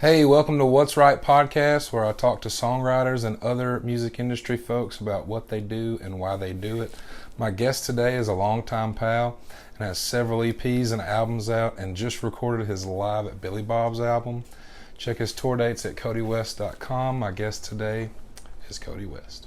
Hey, welcome to What's Right podcast, where I talk to songwriters and other music industry folks about what they do and why they do it. My guest today is a longtime pal and has several EPs and albums out and just recorded his Live at Billy Bob's album. Check his tour dates at kodywest.com. My guest today is Kody West.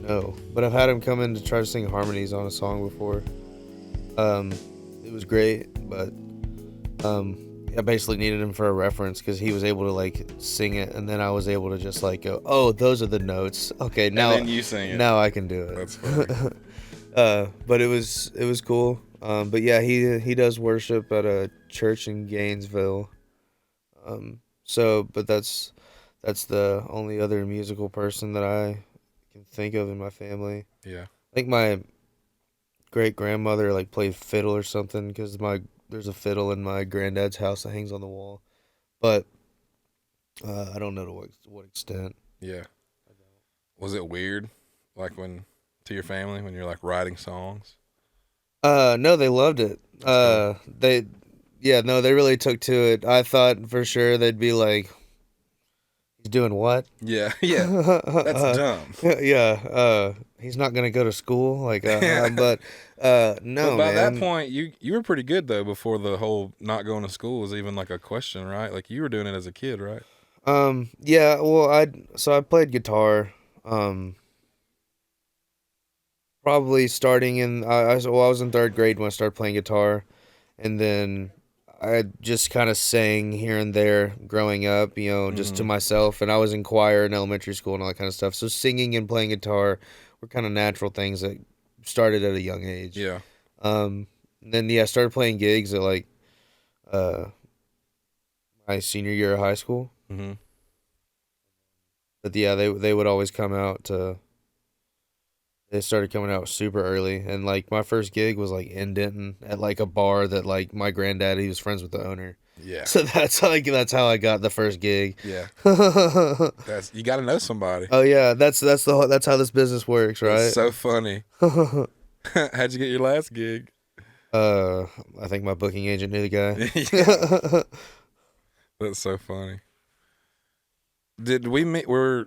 No, but I've had him come in to try to sing harmonies on a song before. It was great, but I basically needed him for a reference because he was able to like sing it, and then I was able to just like go, "Oh, those are the notes." Okay, now and then you sing it. Now I can do it. That's funny. But it was cool. But yeah, he does worship at a church in Gainesville. But that's the only other musical person that I can think of in my family. Yeah. I think my great grandmother like played fiddle or something because there's a fiddle in my granddad's house that hangs on the wall, but I don't know to what extent. Yeah. Was it weird, like to your family when you're like writing songs? No, they loved it. Cool. They really took to it. I thought for sure they'd be like, "He's doing what?" Yeah, yeah. That's dumb. Yeah, he's not gonna go to school, like, but no, But by man. that point, you were pretty good though. Before the whole not going to school was even like a question, right? Like you were doing it as a kid, right? Yeah. Well, I played guitar. Probably starting in I was in third grade when I started playing guitar, and then I just kind of sang here and there growing up, just to myself. And I was in choir in elementary school and all that kind of stuff. So singing and playing guitar were kind of natural things that started at a young age. Yeah. And then I started playing gigs at like my senior year of high school. Mm-hmm. But yeah, they would always come out to. They started coming out super early, and like my first gig was like in Denton at like a bar that like my granddad, he was friends with the owner. Yeah. So that's how I got the first gig. Yeah. You got to know somebody. Oh yeah, that's how this business works, right? That's so funny. How'd you get your last gig? I think my booking agent knew the guy. Yeah. That's so funny. Did we meet? Were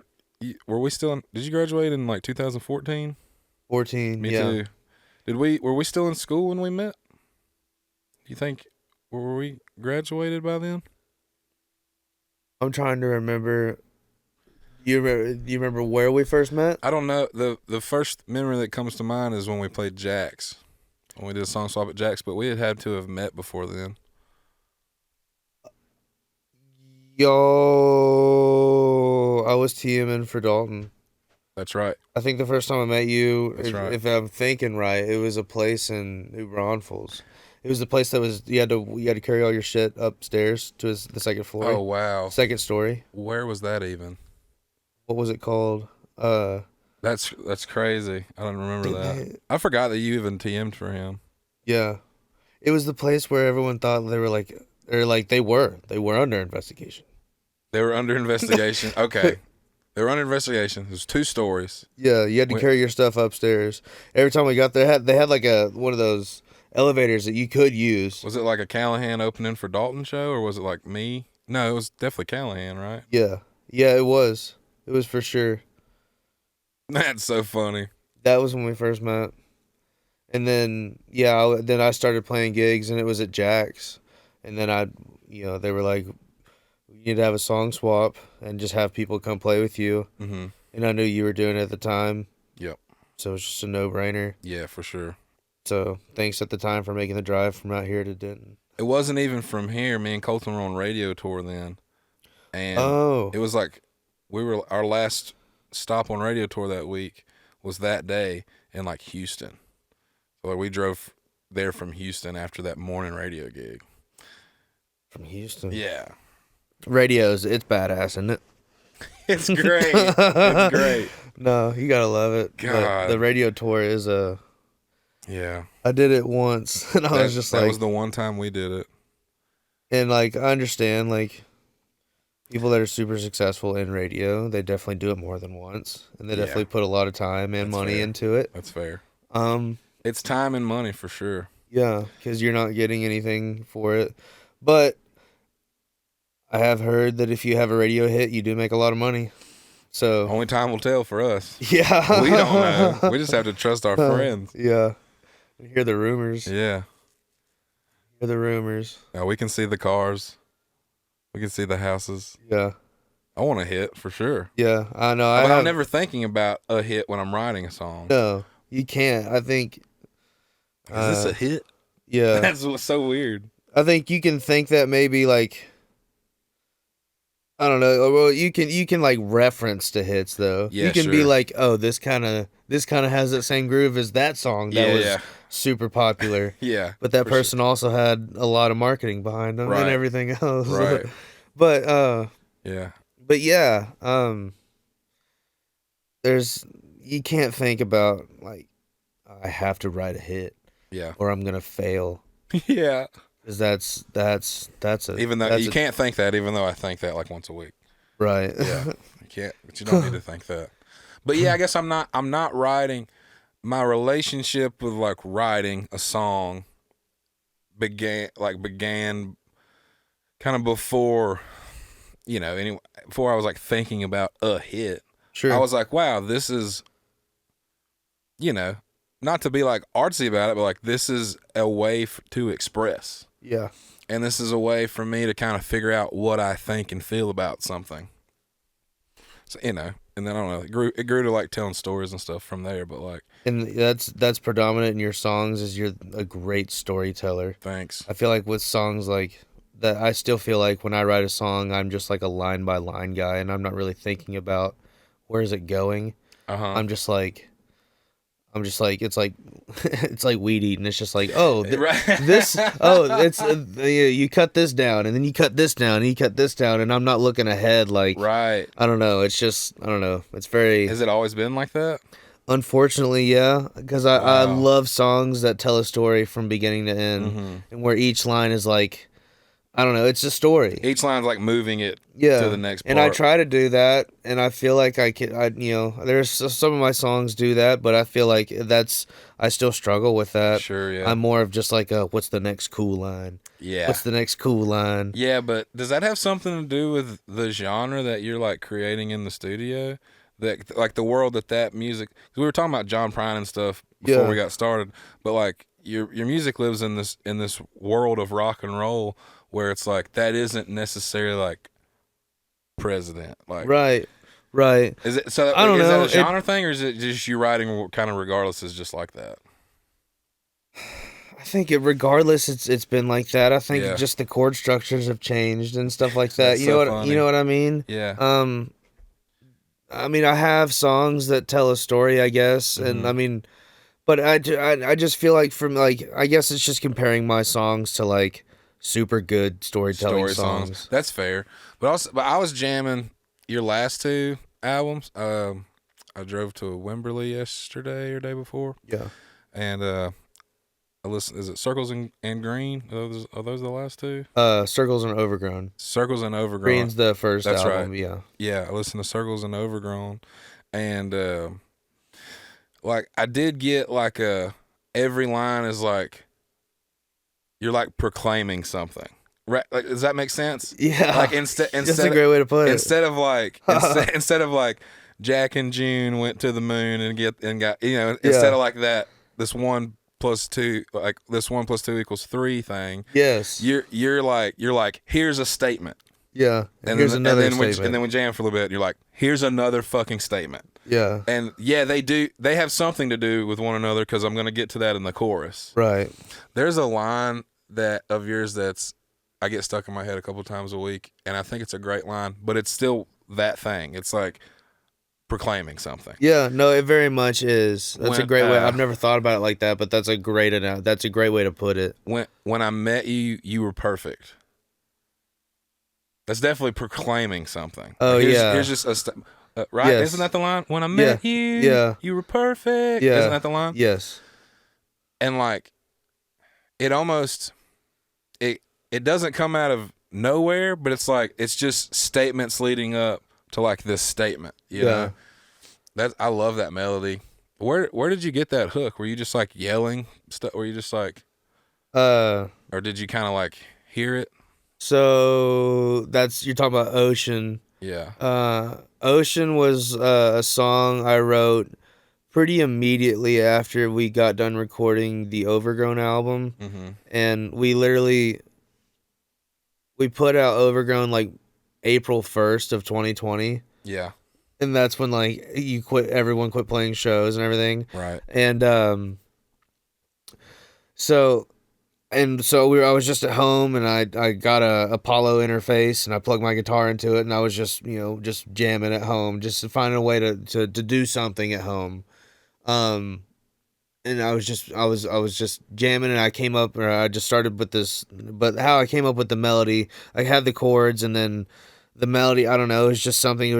we still in? Did you graduate in like 2014? 14. Me yeah. too. Were we still in school when we met? Do you think were we graduated by then? I'm trying to remember. You remember where we first met? I don't know. The first memory that comes to mind is when we played Jack's. When we did a song swap at Jack's, but we had to have met before then. Yo, I was TMing for Dalton. That's right. I think the first time I met you, Right. if I'm thinking right, it was a place in New Braunfels. It was the place that was you had to carry all your shit upstairs to the second floor. Oh wow. Second story. Where was that even? What was it called? That's crazy. I don't remember that. I forgot that you even TM'd for him. Yeah, it was the place where everyone thought they were under investigation. They were under investigation. Okay. They were under investigation. It was 2 stories. Yeah, you had to carry your stuff upstairs. Every time we got there, they had like one of those elevators that you could use. Was it like a Callahan opening for Dalton show, or was it like me? No, it was definitely Callahan, right? Yeah, it was. It was for sure. That's so funny. That was when we first met. And then, then I started playing gigs, and it was at Jack's. And then they were like, you need to have a song swap and just have people come play with you. Mm-hmm. And I knew you were doing it at the time. Yep. So it was just a no-brainer. Yeah, for sure. So thanks at the time for making the drive from out here to Denton. It wasn't even from here. Me and Colton were on radio tour then. And it was like our last stop on radio tour that week was that day in like Houston. So like, we drove there from Houston after that morning radio gig. From Houston? Yeah. It's badass, isn't it? It's great. It's great. No, you gotta love it. God. The radio tour is Yeah. I did it once, and I was just like, that was the one time we did it. And like, I understand, like, people that are super successful in radio, they definitely do it more than once, and they definitely put a lot of time and money into it. That's fair. Um, It's time and money for sure. yeah, because you're not getting anything for it. But I have heard that if you have a radio hit, you do make a lot of money. So Only time will tell for us. yeah, We don't know. We just have to trust our friends. Yeah, hear the rumors. Yeah. Hear the rumors. Now we can see the cars. We can see the houses. Yeah. I want a hit for sure. Yeah, I know. But I'm never thinking about a hit when I'm writing a song. No, you can't. I think. Is this a hit? Yeah. That's what's so weird. I think you can think that maybe like. I don't know. Well, you can like reference to hits though. Yeah, you can be like, oh, this kind of has that same groove as that song that was super popular. Yeah. But that person also had a lot of marketing behind them and everything else. Right. But yeah. But yeah, you can't think about like I have to write a hit. Yeah. Or I'm gonna fail. Yeah. Because that's a even though you can't think that, even though I think that like once a week. Right. Yeah. You can't, but you don't need to think that. But yeah, I guess I'm not writing. My relationship with like writing a song began kind of before, before I was like thinking about a hit. Sure. I was like, wow, this is, not to be like artsy about it, but like this is a way to express. Yeah. And this is a way for me to kind of figure out what I think and feel about something. So, and then I don't know, it grew to like telling stories and stuff from there, but like. And that's predominant in your songs is you're a great storyteller. Thanks. I feel like with songs like that, I still feel like when I write a song, I'm just like a line by line guy and I'm not really thinking about where is it going. I'm just like it's like it's like weed eating. It's just like you cut this down and then you cut this down and you cut this down and I'm not looking ahead like right. I don't know. It's just I don't know. It's very. Has it always been like that? Unfortunately, yeah, because I love songs that tell a story from beginning to end, and where each line is like. I don't know. It's a story. Each line's like moving it to the next part. And I try to do that, and I feel like there's some of my songs do that, but I feel like I still struggle with that. Sure, yeah. I'm more of just like, what's the next cool line? Yeah. What's the next cool line? Yeah, but does that have something to do with the genre that you're like creating in the studio? That like the world that music. Cause we were talking about John Prine and stuff before we got started, but like your music lives in this world of rock and roll. Where it's like that isn't necessarily like president, like right. Is it so? I don't know. That a genre thing, or is it just you writing kind of regardless? Is just like that. I think regardless, it's been like that. I think just the chord structures have changed and stuff like that. You know what I mean? Yeah. I mean, I have songs that tell a story, I guess, and I mean, but I just feel like I guess it's just comparing my songs to like. Super good storytelling songs. That's fair. But I was jamming your last two albums. I drove to Wimberley yesterday or day before. Yeah. And I listened. Is it Circles and Green? Are those the last two? Circles and Overgrown. Circles and Overgrown. Green's the first That's album. Right. Yeah. Yeah. I listened to Circles and Overgrown, and like I did get like every line is like. You're like proclaiming something, right? Like, does that make sense? Yeah. Like instead, that's a great way to put it. Instead of like, instead of like, Jack and June went to the moon and got, instead of like that, this 1 + 2, like this 1 + 2 = 3 thing. Yes. You're like, here's a statement. Yeah. And here's another statement. And then when jam for a little bit, you're like, here's another fucking statement. Yeah. And yeah, they have something to do with one another because I'm going to get to that in the chorus. Right. There's a line of yours that's I get stuck in my head a couple times a week, and I think it's a great line, but it's still that thing. It's like proclaiming something. Yeah, no, it very much is. That's a great way. I've never thought about it like that, but that's a great way to put it. When I met you, you were perfect. That's definitely proclaiming something. Oh, here's just right? Yes. Isn't that the line? When I met you, you were perfect. Yeah. Isn't that the line? Yes. and like it almost it doesn't come out of nowhere, but it's like it's just statements leading up to like this statement, you know. I love that melody. Where did you get that hook? Were you just like yelling stuff? Were you just like or did you kind of like hear it? So you're talking about Ocean. Yeah. Ocean was a song I wrote pretty immediately after we got done recording the Overgrown album. Mm-hmm. And we put out Overgrown like April 1st of 2020. Yeah. And that's when like everyone quit playing shows and everything. Right. And so I was just at home, and I got a Apollo interface, and I plugged my guitar into it, and I was just just jamming at home, just finding a way to do something at home. And I was just jamming, and I just started with this. But how I came up with the melody, I had the chords, and then the melody, I don't know, it was just something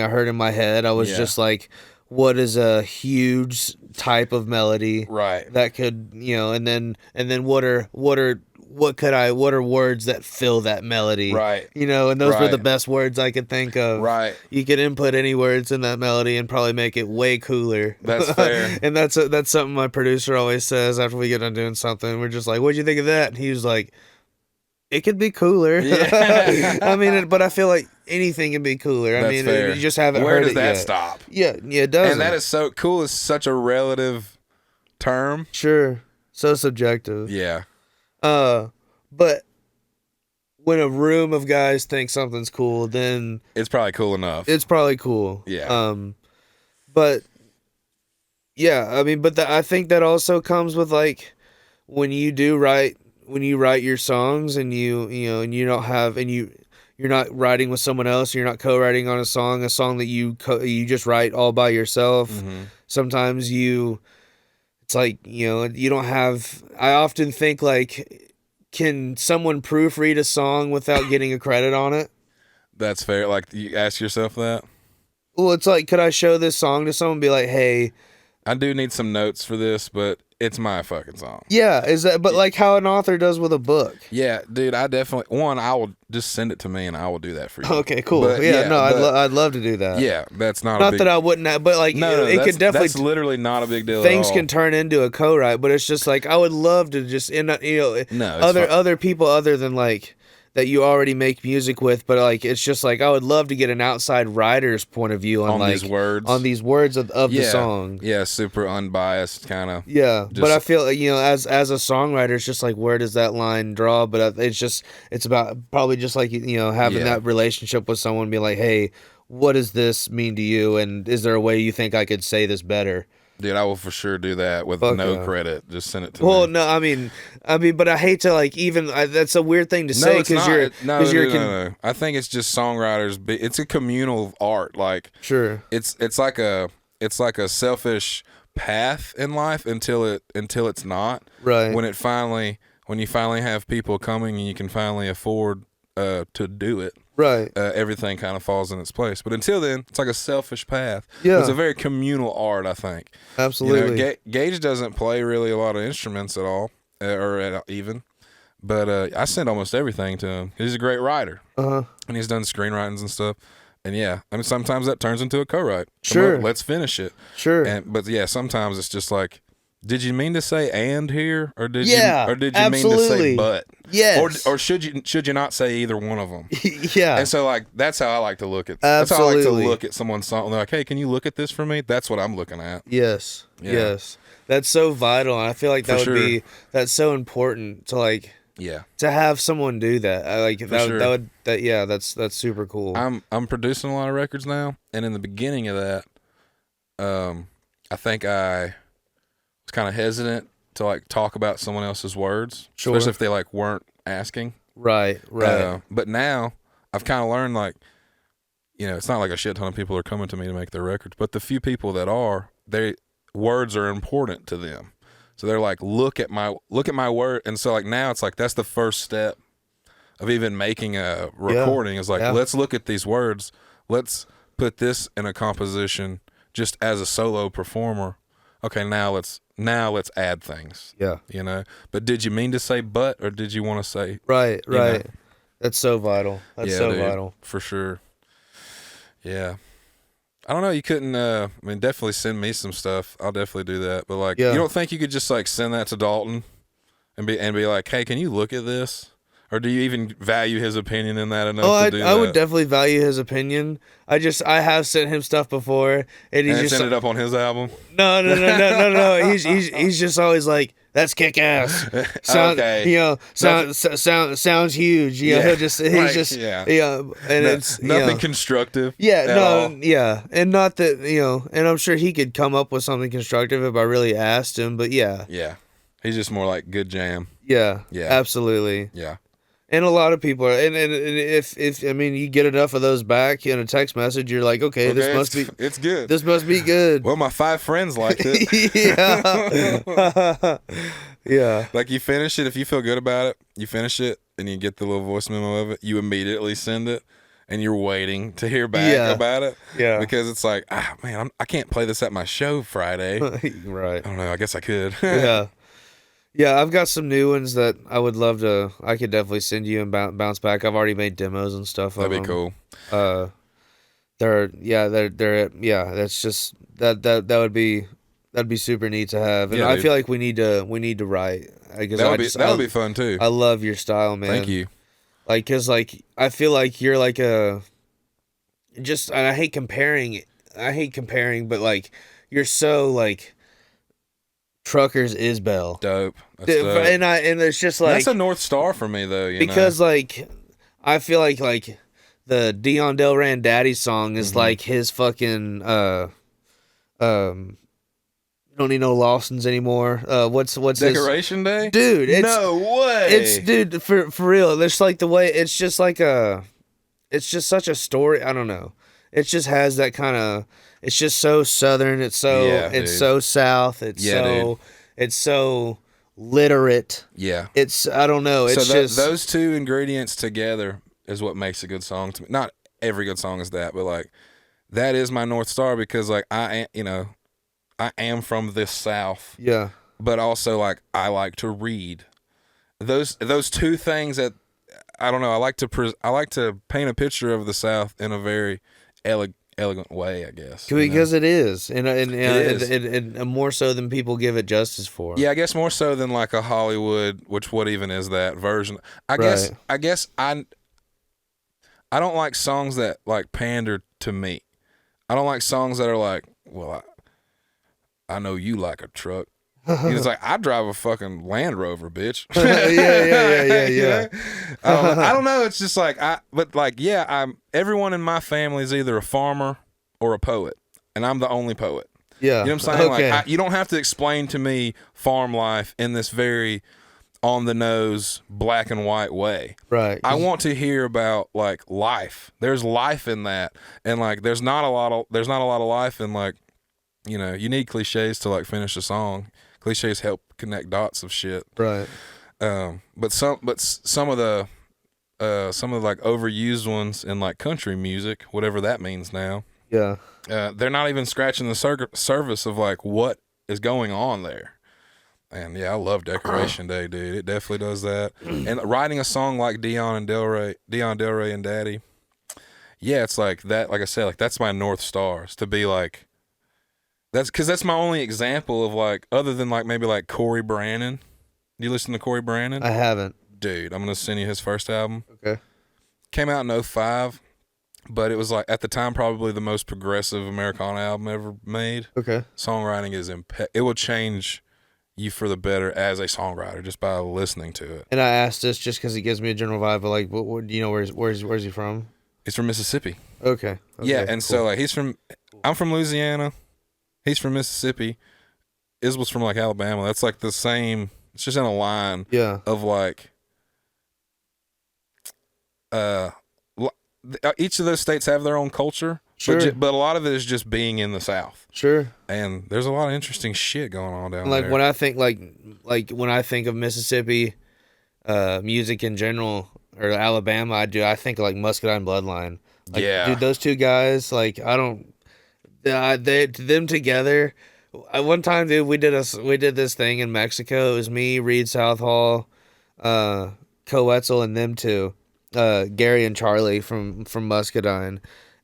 I heard in my head. I was just like, what is a huge type of melody, right, that could, and then what are words that fill that melody, right, and those were the best words I could think of. Right. You could input any words in that melody and probably make it way cooler. That's fair. And that's something my producer always says after we get done doing something. We're just like, what'd you think of that? And he was like, it could be cooler. Yeah. I mean, but I feel like anything can be cooler. That's fair. You just haven't Where heard does it that yet. stop? Yeah, it does. And that is so cool. It's such a relative term. Sure. So subjective. Yeah. But when a room of guys think something's cool, then it's probably cool enough. It's probably cool. Yeah. But yeah, I mean, I think that also comes with like when you write your songs, and and you don't have, and you're not writing with someone else, you're not co-writing on a song that you just write all by yourself. Mm-hmm. Sometimes it's like, you don't have, I often think like, can someone proofread a song without getting a credit on it? That's fair. Like, you ask yourself that? Well, it's like, could I show this song to someone and be like, hey, I do need some notes for this, but it's my fucking song. Yeah, but like how an author does with a book. Yeah, dude, I definitely, I will just send it to me and I will do that for you. Okay, cool. But, I'd love to do that. Yeah, that's not that I wouldn't have, but like, it could definitely. That's literally not a big deal. Things at all. can turn into a co-write, but it's just like, I would love to just, other people other than like that you already make music with, but like it's just like I would love to get an outside writer's point of view on like these words, of the song. Yeah, super unbiased kind of. Yeah, but I feel like, as a songwriter, it's just like, where does that line draw? But it's about probably just like having that relationship with someone, be like, hey, what does this mean to you, and is there a way you think I could say this better? Dude, I will for sure do that with no credit. Just send it to me. Well, no, I mean, but I hate to like that's a weird thing to say because no. I think it's just songwriters. It's a communal art. Like, sure, it's like a selfish path in life until it's not. Right. When you finally have people coming and you can finally afford to do it. Right. Everything kind of falls in its place. But until then, it's like a selfish path. Yeah. It's a very communal art, I think. Absolutely. Gage doesn't play really a lot of instruments at all, even. But I send almost everything to him. He's a great writer. Uh-huh. And he's done screenwritings and stuff. And yeah, I mean, sometimes that turns into a co-write. Sure. Let's finish it. Sure. But yeah, sometimes it's just like, did you mean to say "and" here, or did you mean to say "but"? Yes. Or should you not say either one of them? Yeah. And so like that's how I like to look at. Absolutely. That's how I like to look at someone's song. They're like, hey, can you look at this for me? That's what I'm looking at. Yes. Yeah. Yes. That's so vital, and I feel like that's so important to like. Yeah. To have someone do that, I like that. Sure. That's super cool. I'm producing a lot of records now, and in the beginning of that, I think I was kind of hesitant to like talk about someone else's words, sure. Especially if they like weren't asking. Right. But now I've kind of learned like, it's not like a shit ton of people are coming to me to make their records, but the few people that are, words are important to them. So they're like, look at my word. And so like now it's like, that's the first step of even making a recording is like, let's look at these words. Let's put this in a composition just as a solo performer. okay, now let's add things. Yeah. You know. But did you mean to say but, or did you want to say Right. you know? That's so vital. That's Yeah, so dude, vital. for sure. Yeah. I don't know. You couldn't. I mean, definitely send me some stuff. I'll definitely do that. But like, Yeah. you don't think you could just like send that to Dalton and be like, hey, can you look at this? Or do you even value his opinion in that enough to do that? I would definitely value his opinion. I have sent him stuff before, and And it's ended up on his album. No. He's just always like, "That's kick ass." Okay. You know, sounds huge. You know, Yeah. he's Right, just yeah. and it's Nothing constructive. Yeah, at all. and not that and I'm sure he could come up with something constructive if I really asked him. But yeah, He's just more like good jam. yeah, Yeah. absolutely. Yeah. And a lot of people are, and if I mean, you get enough of those back in a text message, you're like, okay, this must be it's good. This must be good. Well, my 5 friends liked it. Yeah. Yeah. Like you finish it, if you feel good about it, you finish it and you get the little voice memo of it, you immediately send it and you're waiting to hear back about it. Yeah. Because it's like, man, I can't play this at my show Friday. Right. I don't know. I guess I could. Yeah. Yeah, I've got some new ones that I would love to. I could definitely send you and bounce back. I've already made demos and stuff. That'd be cool. They're That's just that'd be super neat to have. And I feel like we need to write. That would be fun too. I love your style, man. Thank you. Like, cause like I feel like you're like and I hate comparing. But like you're so like. Truckers Isbell. Dope. That's dope. And it's just like that's a North Star for me though, because like I feel like the Dion Del Rey and Daddy song is like his fucking you don't need no Lawsons anymore. What's Decoration Day? Dude, no way. It's dude for real. It's like the way it's just like it's just such a story. I don't know. It just has that kind of. It's just so southern. It's so south. It's so literate. Yeah. It's I don't know. It's just those two ingredients together is what makes a good song to me. Not every good song is that, but like that is my North Star because like I am from this South. Yeah. But also like I like to read. Those two things that I don't know. I like to paint a picture of the South in a very elegant way, I guess. Because it is, and more so than people give it justice for. Yeah, I guess more so than like a Hollywood, which what even is that version? I guess I don't like songs that like pander to me. I don't like songs that are like, well, I know you like a truck. It's like I drive a fucking Land Rover, bitch. Yeah. I don't know. It's just like everyone in my family is either a farmer or a poet, and I'm the only poet. Yeah, you know what I'm saying? Okay. Like you don't have to explain to me farm life in this very on the nose black and white way. Right. I want to hear about like life. There's life in that, and like there's not a lot of life in like you need cliches to like finish a song. Cliches help connect dots of shit. Right. But some of the like overused ones in like country music, whatever that means now. Yeah. They're not even scratching the surface of like what is going on there. And yeah, I love Decoration Day, dude. It definitely does that. And writing a song like Dion Del Rey and Daddy. Yeah, it's like that. Like I said, like that's my North Stars to be like. That's my only example of like other than like maybe like Corey Brannon. Do you listen to Corey Brannon? I haven't. Dude, I'm gonna send you his first album. Okay. Came out in 2005, but it was like at the time probably the most progressive Americana album ever made. Okay. Songwriting is it will change you for the better as a songwriter just by listening to it. And I asked this just because it gives me a general vibe, but like, what do you know where's he from? He's from Mississippi. Okay. Yeah, and cool. So like I'm from Louisiana. He's from Mississippi. Isbell's from like Alabama. That's like the same. It's just in a line. Yeah. Of like, each of those states have their own culture. Sure. But a lot of it is just being in the South. Sure. And there's a lot of interesting shit going on down there. Like when I think when I think of Mississippi, music in general, or Alabama, I think like Muscadine Bloodline. Like, yeah. Dude, those two guys, like I don't. Them together One time, dude, we did this thing in Mexico. It was me, Reed Southall, Coetzel, and them two, Gary and Charlie from Muscadine,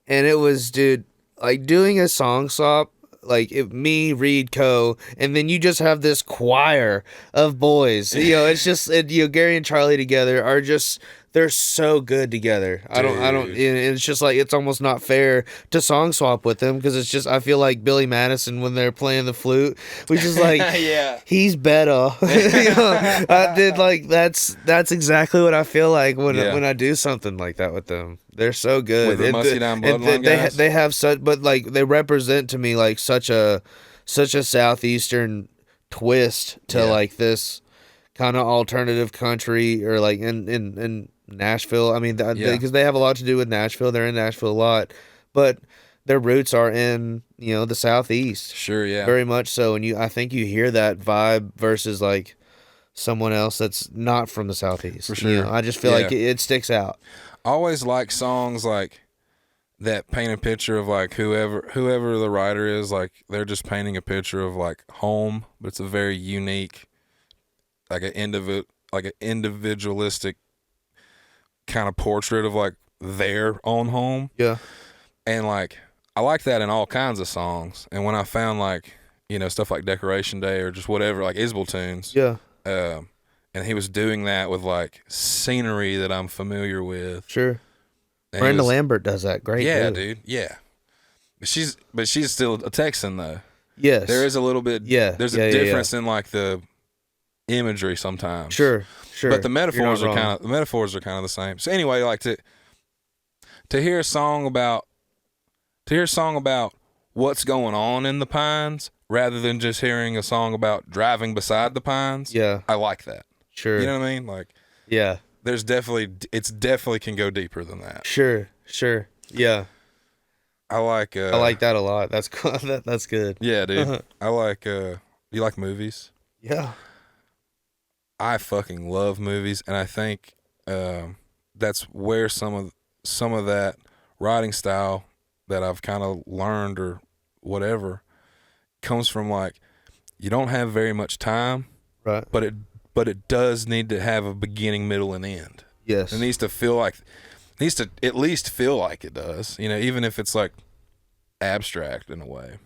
and it was, dude, like doing a song swap. Like me, Reed, and then you just have this choir of boys. It's just Gary and Charlie together are just they're so good together. I don't. It's just like it's almost not fair to song swap with them because it's just I feel like Billy Madison when they're playing the flute, which is like he's better. I did like that's exactly what I feel like when I do something like that with them. They're so good. With the Muscadine Bloodline guys? They have such, but like they represent to me like such a southeastern twist to like this kind of alternative country or like in Nashville. I mean, because they have a lot to do with Nashville. They're in Nashville a lot, but their roots are in the Southeast. Sure, yeah, very much so. And I think you hear that vibe versus like someone else that's not from the Southeast. For sure, I just feel like it sticks out. I always like songs like that paint a picture of like whoever the writer is, like they're just painting a picture of like home, but it's a very unique, like an individualistic kind of portrait of like their own home. Yeah. And like I like that in all kinds of songs. And when I found like, stuff like Decoration Day or just whatever, like Isbell tunes. Yeah. And he was doing that with like scenery that I'm familiar with. Sure. Brenda Lambert does that great. Yeah, dude. Yeah. But she's still a Texan though. Yes. There is a little bit. Yeah. There's a difference in like the imagery sometimes. Sure. But the metaphors are kind of the same. So anyway, like to hear a song about what's going on in the pines rather than just hearing a song about driving beside the pines. Yeah. I like that. Sure. You know what I mean? Like, yeah. It's definitely can go deeper than that. Sure. Yeah. I like that a lot. That's cool. That's good. Yeah, dude. I like you like movies? Yeah. I fucking love movies, and I think that's where some of that writing style that I've kind of learned or whatever comes from. Like, you don't have very much time, right? But it does need to have a beginning, middle, and end. Yes, it needs to at least feel like it does. Even if it's like abstract in a way.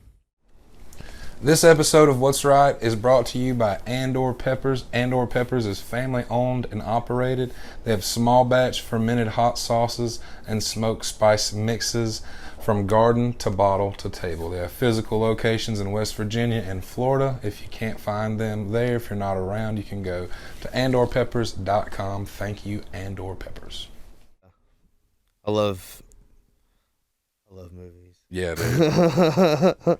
This episode of What's Right is brought to you by Andor Peppers. Andor Peppers is family owned and operated. They have small batch fermented hot sauces and smoked spice mixes from garden to bottle to table. They have physical locations in West Virginia and Florida. If you can't find them there, if you're not around, you can go to andorpeppers.com. Thank you, Andor Peppers. I love movies. Yeah, dude.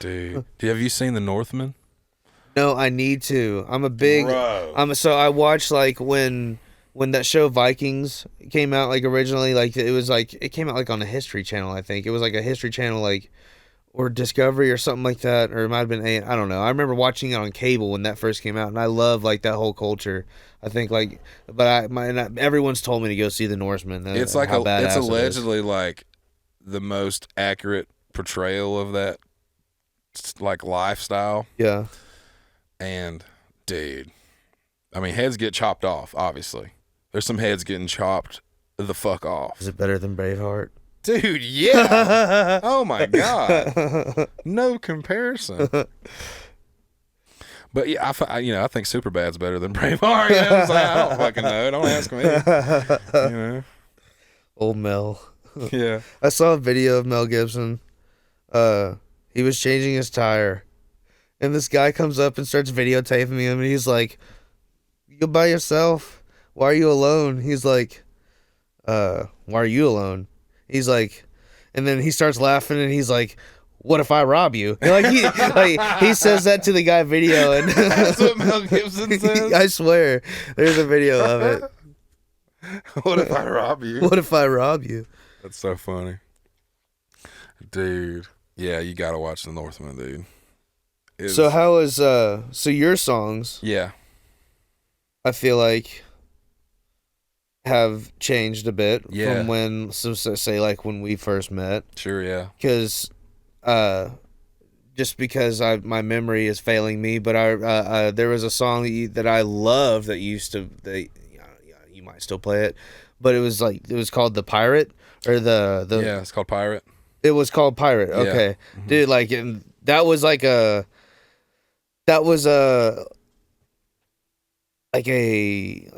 Dude, have you seen The Northman? No, I need to. I'm a big. So I watched like when that show Vikings came out, like originally, like it came out like on a History Channel. I think it was like a History Channel, like or Discovery or something like that, or it might have been I don't know. I remember watching it on cable when that first came out, and I love like that whole culture. I think like, but everyone's told me to go see The Norseman. It's like it's allegedly like the most accurate portrayal of that like lifestyle. Yeah. And dude, I mean, heads get chopped off, obviously. There's some heads getting chopped the fuck off. Is it better than Braveheart? Dude, yeah. Oh my God. No comparison. But yeah, I think Superbad's better than Braveheart. I don't fucking know. Don't ask me. Old Mel. Yeah. I saw a video of Mel Gibson. He was changing his tire, and this guy comes up and starts videotaping him, and he's like, "You go by yourself? Why are you alone?" He's like, "Why are you alone?" He's like, and then he starts laughing, and he's like, "What if I rob you?" And he says that to the guy video, and that's what Mel Gibson says. I swear, there's a video of it. What if I rob you? What if I rob you? That's so funny, dude. Yeah, you gotta watch The Northman, dude. So how is so your songs? Yeah, I feel like have changed a bit from when, say like when we first met. Sure, yeah. Because just because my memory is failing me, but there was a song that I loved that you might still play it, but it was called The Pirate, or yeah, it's called Pirate. It was called Pirate. Yeah. Okay, Mm-hmm. dude, like, and that was like a that was a like a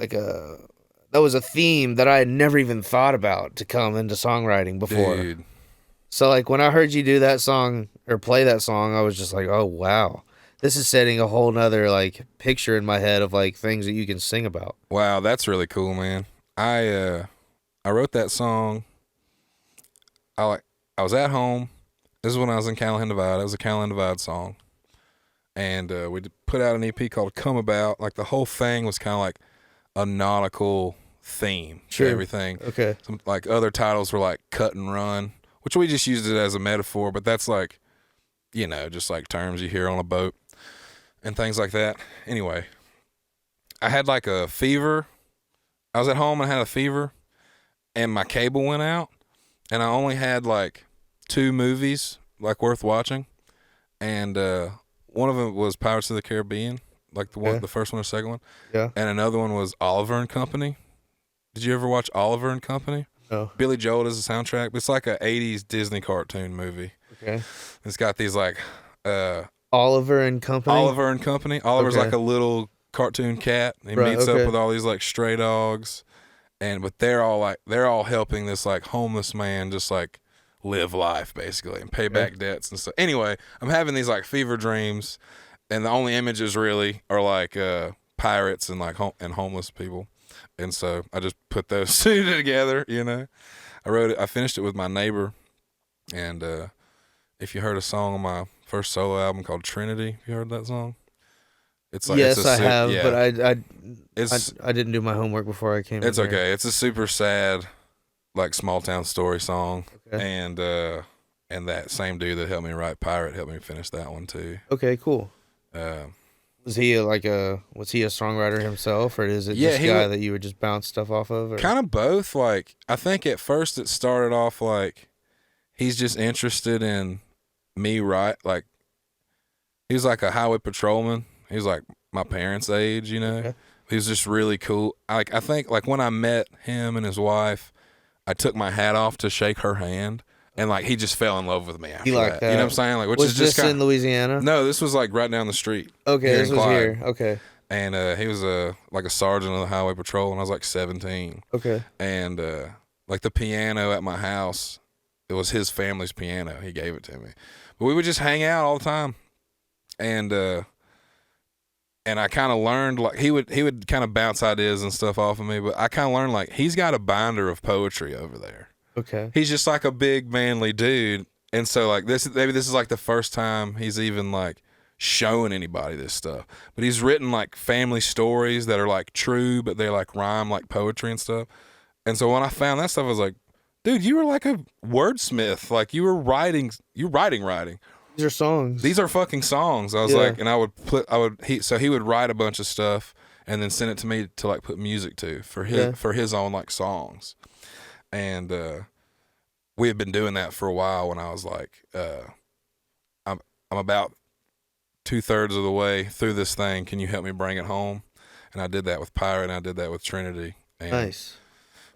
that was a theme that I had never even thought about to come into songwriting before. Dude. So like when I heard you do that song or play that song, I was just like, oh wow, this is setting a whole nother like picture in my head of like things that you can sing about. Wow, that's really cool, man. I wrote that song. I was at home. This is when I was in Callahan Divide. It was a Callahan Divide song, and we put out an EP called "Come About." Like the whole thing was kind of like a nautical theme to everything. Okay. Some, like other titles were like "Cut and Run," which we just used it as a metaphor, but that's like, just like terms you hear on a boat and things like that. Anyway, I had like a fever. I was at home and I had a fever, and my cable went out, and I only had like 2 movies like worth watching, and one of them was Pirates of the Caribbean, like the first one or second one. Yeah. And another one was Oliver and Company. Did you ever watch Oliver and Company? No. Billy Joel does the soundtrack. It's like a 80s Disney cartoon movie. Okay. It's got these like Oliver and Company. Oliver and Company. Oliver's like a little cartoon cat. He meets up with all these like stray dogs, but they're all helping this like homeless man just like live life basically and pay back debts and stuff. Anyway, I'm having these like fever dreams, and the only images really are like pirates and like and homeless people, and so I just put those 2 together. I finished it with my neighbor, and if you heard a song on my first solo album called Trinity, have you heard that song? It's like, yes, I have, yeah. but I didn't do my homework before I came. It's in okay. here. It's a super sad, like small town story song, and that same dude that helped me write Pirate helped me finish that one too. Okay, cool. Was he a songwriter himself, or is it just a guy that you would just bounce stuff off of? Or? Kind of both. Like I think at first it started off like he's just interested in me, right? Like he was like a highway patrolman. He was like my parents' age, Okay. He was just really cool. I think like when I met him and his wife, I took my hat off to shake her hand, and like he just fell in love with me after that. You know what I'm saying? Like, which was is just this in Louisiana? No, this was like right down the street. Okay, this was here. Okay. And he was like a sergeant of the highway patrol, and I was like 17. Okay. And like the piano at my house, it was his family's piano. He gave it to me, but we would just hang out all the time, and I kind of learned like he would kind of bounce ideas and stuff off of me, but I kind of learned like he's got a binder of poetry over there. Okay. He's just like a big manly dude, and so like this is like the first time he's even like showing anybody this stuff. But he's written like family stories that are like true, but they like rhyme like poetry and stuff. And so when I found that stuff, I was like, dude, you were like a wordsmith. Like you were writing. These are songs. These are fucking songs. I was like, and he would write a bunch of stuff and then send it to me to like put music to for his own like songs. And we had been doing that for a while. When I was like, I'm about 2/3 of the way through this thing. Can you help me bring it home? And I did that with Pirate, and I did that with Trinity. And, nice.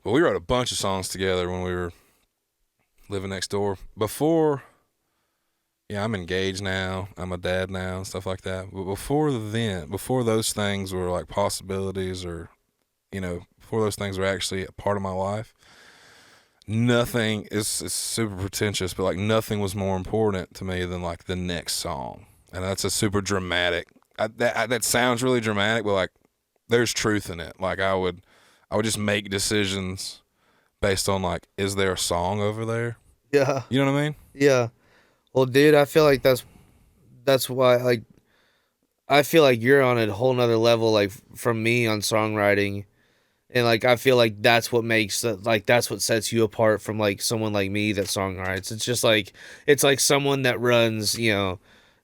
But we wrote a bunch of songs together when we were living next door. Before, I'm engaged now. I'm a dad now and stuff like that. But before those things were like possibilities, or, before those things were actually a part of my life, nothing is super pretentious, but like nothing was more important to me than like the next song. And that's a super dramatic. That sounds really dramatic, but like there's truth in it. Like I would just make decisions based on like, is there a song over there? Yeah. You know what I mean? Yeah. Well, dude, I feel like that's why, like, I feel like you're on a whole nother level, like, from me on songwriting. And, like, I feel like that's what that's what sets you apart from, like, someone like me that songwrites. It's just, like, it's like someone that runs,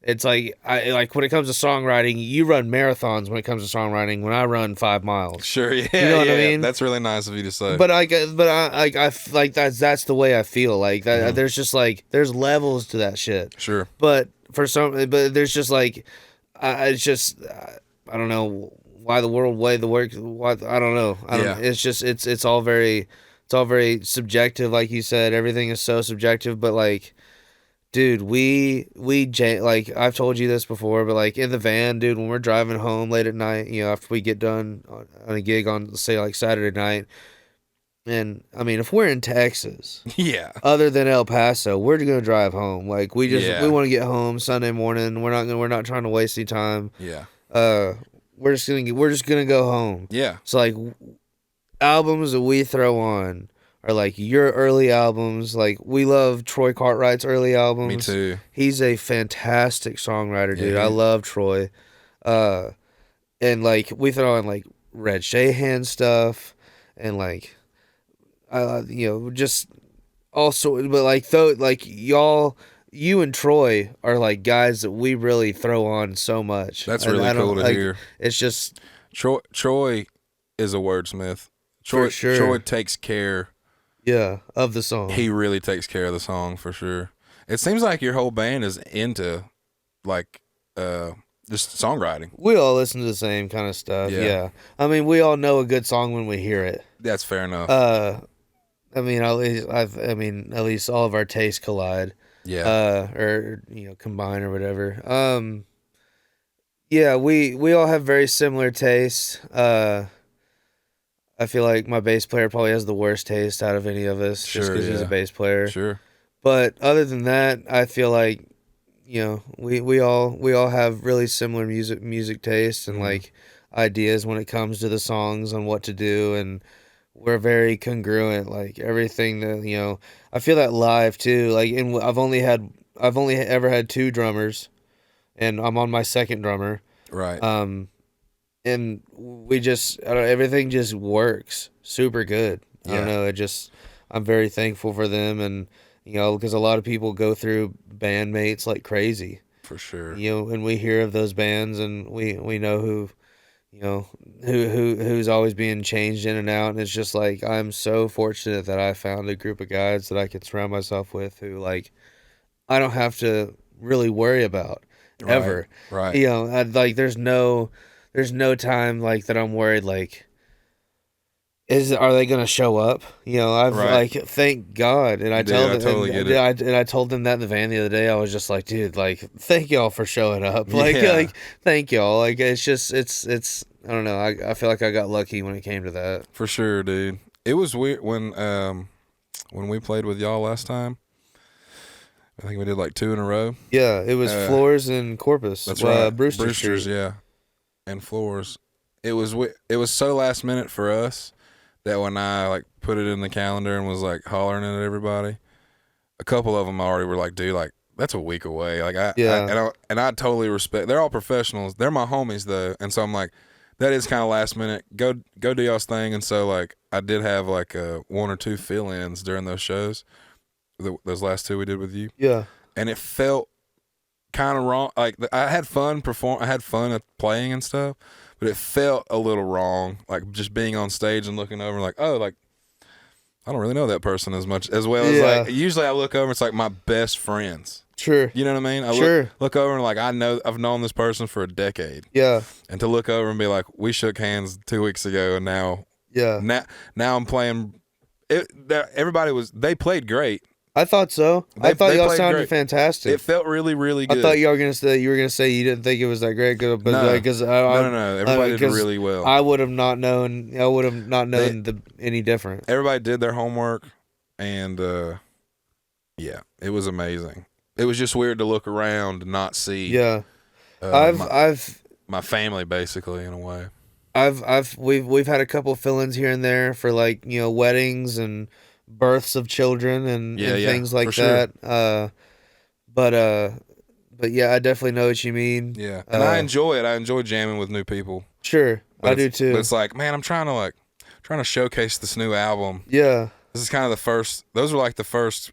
it's like, when it comes to songwriting, you run marathons when it comes to songwriting, when I run 5 miles. Sure, yeah. You know what I mean? That's really nice of you to say. But I like that's the way I feel. Like that, there's just like there's levels to that shit. Sure. But for some, but there's just like, it's just, I don't know why the world, way the work, why, I don't know. It's just, it's all very subjective. Like you said, everything is so subjective, but like, dude, like I've told you this before, but like in the van, dude, when we're driving home late at night, after we get done on a gig on, say, like Saturday night, and I mean, if we're in Texas, yeah, other than El Paso, we're gonna drive home. Like we want to get home Sunday morning. We're not trying to waste any time. Yeah. We're just gonna go home. Yeah. So like albums that we throw on are like your early albums. Like we love Troy Cartwright's early albums. Me too. He's a fantastic songwriter, dude. Yeah. I love Troy. And like we throw in like Red Shahan stuff and like just also, but like you and Troy are like guys that we really throw on so much. That's really cool to hear. It's just Troy is a wordsmith. Troy, for sure. Troy takes care. Yeah, of the song. He really takes care of the song for sure. It seems like your whole band is into like just songwriting. We all listen to the same kind of stuff. Yeah. I mean, we all know a good song when we hear it. That's fair enough. I mean, at least all of our tastes collide. Yeah. Or combine or whatever. Yeah, we all have very similar tastes. I feel like my bass player probably has the worst taste out of any of us, just because he's a bass player. Sure. But other than that, I feel like we all have really similar music tastes and like ideas when it comes to the songs and what to do, and we're very congruent. Like everything that I feel that live too. Like I've only ever had 2 drummers, and I'm on my second drummer. Right. And we just everything just works super good. I don't know. I'm very thankful for them, and because a lot of people go through bandmates like crazy. For sure. And we hear of those bands, and we know who, who's always being changed in and out, and it's just like I'm so fortunate that I found a group of guys that I can surround myself with who like I don't have to really worry about ever. Right. Like there's no time like that I'm worried like are they gonna show up? Like thank God, and I told them that in the van the other day. I was just like, dude, like thank y'all for showing up. Like thank y'all. Like it's I don't know. I feel like I got lucky when it came to that. For sure, dude. It was weird when we played with y'all last time. I think we did like 2 in a row. Yeah, it was Floors and Corpus. That's right. Brewster's Street. Yeah, and Floors. It was so last minute for us that when I like put it in the calendar and was like hollering at everybody, a couple of them already were like, dude, like that's a week away. Like I totally respect. They're all professionals. They're my homies though, and so I'm like, that is kind of last minute. Go do y'all's thing. And so like I did have like 1 or 2 fill-ins during those shows. Those last 2 we did with you. Yeah. And it felt kind of wrong. Like I had fun at playing and stuff, but it felt a little wrong. Like just being on stage and looking over like, oh, like I don't really know that person as much as well as like usually I look over, it's like my best friends. Sure. You know what I mean? Look over and like I've known this person for a decade. Yeah. And to look over and be like, we shook hands 2 weeks ago, and now I'm playing. They played great. I thought so. I thought y'all sounded fantastic. It felt really, really good. I thought you were gonna say you didn't think it was that great, but no. Because no. Everybody did really well. I would have not known. Any different. Everybody did their homework, and it was amazing. It was just weird to look around and not see. Yeah, my family basically in a way. We've had a couple fill-ins here and there for like weddings and births of children and things like that. Sure. But yeah, I definitely know what you mean. Yeah, and I enjoy it. I enjoy jamming with new people. Sure, I do too. But it's like, man, I'm trying to showcase this new album. Yeah, this is kind of the first. Those were like the first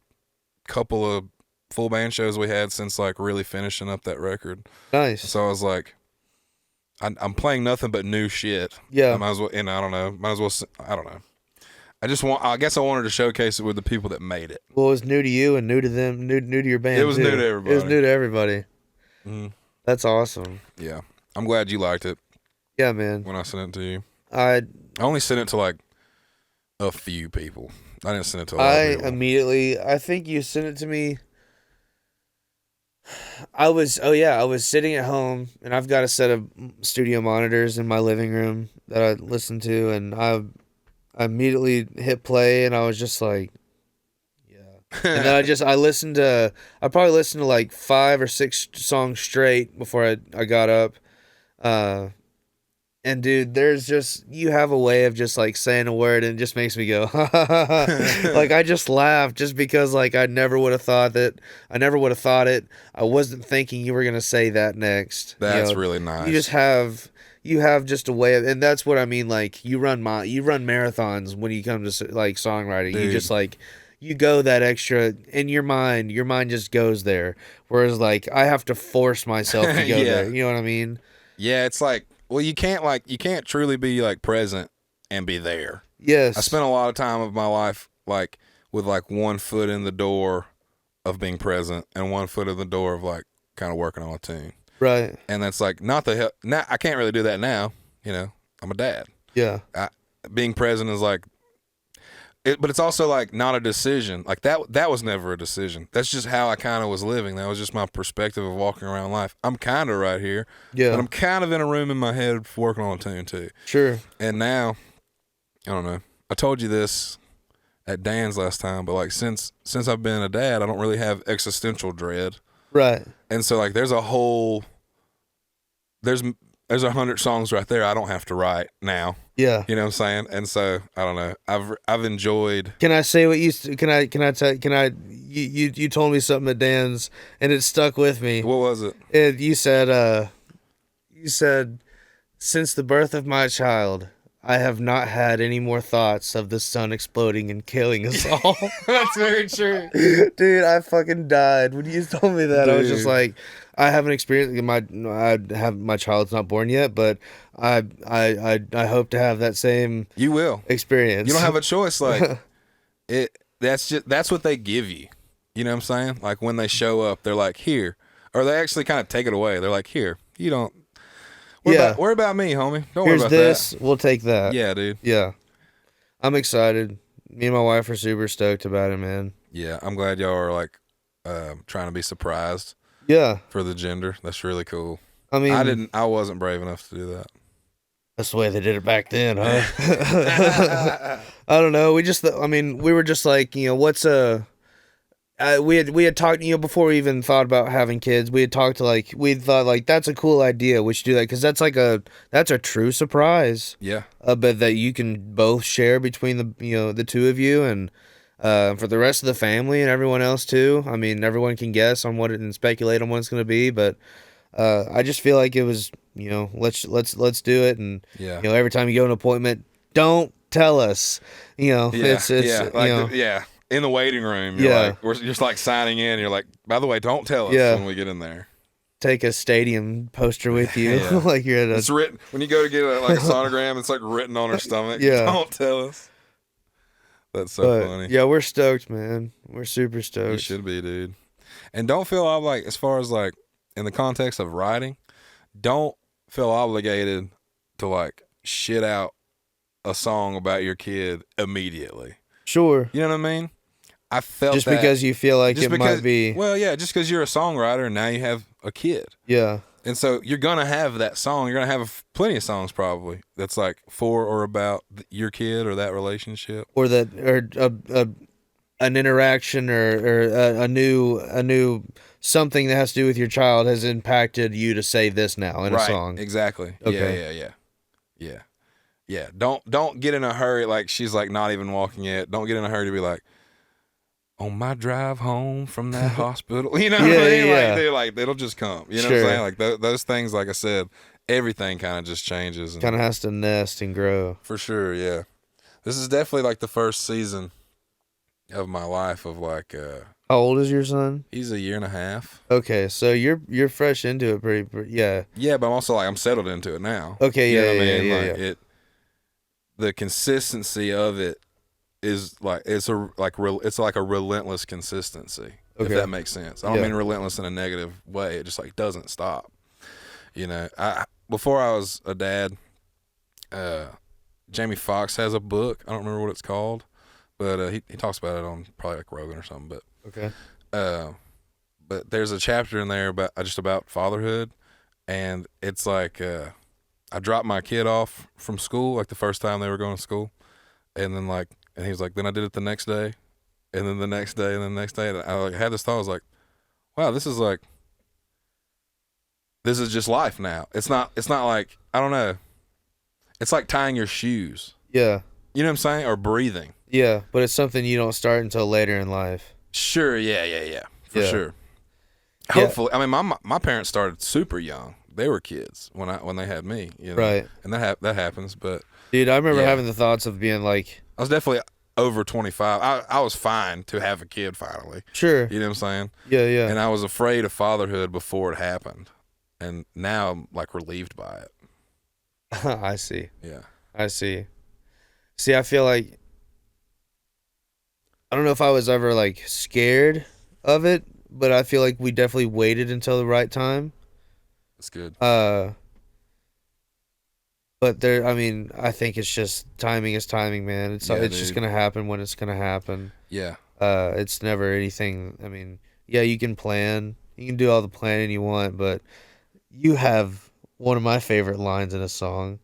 couple of full band shows we had since like really finishing up that record. Nice. So I was like, I'm playing nothing but new shit. Yeah, I might as well. And I don't know. I don't know. I guess I wanted to showcase it with the people that made it. Well, it was new to you and new to them, new to your band. It was new to everybody. It was new to everybody. Mm, That's awesome. yeah. I'm glad you liked it Yeah, man. when I sent it to you. I I only sent it to like a few people. I didn't send it to a lot I of people. immediately, I think you sent it to me. I was sitting at home and I've got a set of studio monitors in my living room that I listen to, and I immediately hit play and I was just like, yeah. And then I probably listened to like 5 or 6 songs straight before I got up. Uh And dude, there's just, you have a way of just like saying a word and it just makes me go like I just laughed just because like I never would have thought it. I wasn't thinking you were gonna say that next. That's really nice. You have just a way of, and that's what I mean, like you run marathons when you come to like songwriting. Dude. You just like, you go that extra in your mind just goes there. Whereas like I have to force myself to go Yeah. there. You know what I mean? Yeah, it's like, well, you can't truly be like present and be there. Yes. I spent a lot of time of my life like with like one foot in the door of being present and one foot in the door of like kind of working on a tune. Right. And that's like not the hell. Now I can't really do that now. You know, I'm a dad. Yeah. Being present is like, but it's also like not a decision. Like that was never a decision. That's just how I kind of was living. That was just my perspective of walking around life. I'm kind of right here, Yeah. but I'm kind of in a room in my head working on a tune too. Sure. And now, I don't know. I told you this at Dan's last time, but like since I've been a dad, I don't really have existential dread. Right. And so like there's 100 songs right there I don't have to write now. Yeah. You know what I'm saying? And so I don't know. I've enjoyed. Can I say what you you told me something at Dan's and it stuck with me. What was it? You said since the birth of my child, I have not had any more thoughts of the sun exploding and killing us all. That's very true. Dude, I fucking died when you told me that. I was just Dude. like, I haven't experienced my child's not born yet, but I hope to have that same You will. experience. You don't have a choice. Like that's what they give you. You know what I'm saying? Like when they show up, they're like, here, or they actually kind of take it away. They're like, here, you don't. Worry about me, homie. Don't worry Here's about this. that. We'll take that. Yeah, dude. Yeah. I'm excited. Me and my wife are super stoked about it, man. Yeah, I'm glad y'all are like trying to be surprised. Yeah. For the gender. That's really cool. I mean, I wasn't brave enough to do that. That's the way they did it back then, huh? I don't know. We were just like, what's we had talked, before we even thought about having kids, we thought like, that's a cool idea. We should do that because that's a true surprise. Yeah. But that you can both share between the two of you, and for the rest of the family and everyone else too. I mean, everyone can guess on what it and speculate on what it's going to be, but I just feel like it was, let's do it, and yeah. Every time you go to an appointment, don't tell us. It's in the waiting room, we're just like signing in. You're like, by the way, don't tell us when we get in there. Take a stadium poster with you, like you're at It's written when you go to get a sonogram. It's like written on her stomach. Yeah, don't tell us. That's so funny. Yeah, we're stoked, man. We're super stoked. You should be, dude. And don't feel as far as like in the context of writing, don't feel obligated to like shit out a song about your kid immediately. Sure. You know what I mean? I felt just because you feel like might be. Well, yeah, just because you're a songwriter and now you have a kid. Yeah. And so you're gonna have that song. You're gonna have plenty of songs probably that's like for or about your kid or that relationship, or an interaction or a new something that has to do with your child has impacted you to say this now in a song. Exactly. Okay. Yeah. Don't get in a hurry. Like she's like not even walking yet. Don't get in a hurry to be like, on my drive home from that hospital. You know what I mean? Yeah. Like it'll just come. You know what I'm saying? Like those things, like I said, everything kind of just changes. Kind of has to nest and grow. For sure, yeah. This is definitely like the first season of my life of like how old is your son? He's 1.5 years. Okay, so you're fresh into it pretty yeah. Yeah, but I'm also like I'm settled into it now. Okay, you know what I mean? Yeah. The consistency of it is like it's like a relentless consistency. if Okay. that makes sense. I don't mean relentless in a negative way. It just like doesn't stop. You know, before I was a dad, Jamie Foxx has a book. I don't remember what it's called, but he talks about it on probably like Rogan or something. But Okay. But there's a chapter in there about fatherhood, and it's like I dropped my kid off from school like the first time they were going to school, and then and he was like, then I did it the next day, and then the next day, and then the next day, and I like had this thought. I was like, wow, this is just life now. It's not like, I don't know. It's like tying your shoes. Yeah. You know what I'm saying? Or breathing. Yeah, but it's something you don't start until later in life. Sure. Yeah. For sure. Hopefully, I mean, my parents started super young. They were kids when they had me, you know? Right? And that happens. But dude, I remember having the thoughts of being like, I was definitely over 25. I was fine to have a kid finally. Sure. You know what I'm saying? Yeah. And I was afraid of fatherhood before it happened, and now I'm like relieved by it. I see. Yeah. I see. See, I feel like I don't know if I was ever like scared of it, but I feel like we definitely waited until the right time. That's good. But I think it's just timing is timing, man. It's just gonna happen when it's gonna happen. Yeah. It's never anything. I mean, yeah, you can plan, you can do all the planning you want, but you have one of my favorite lines in a song.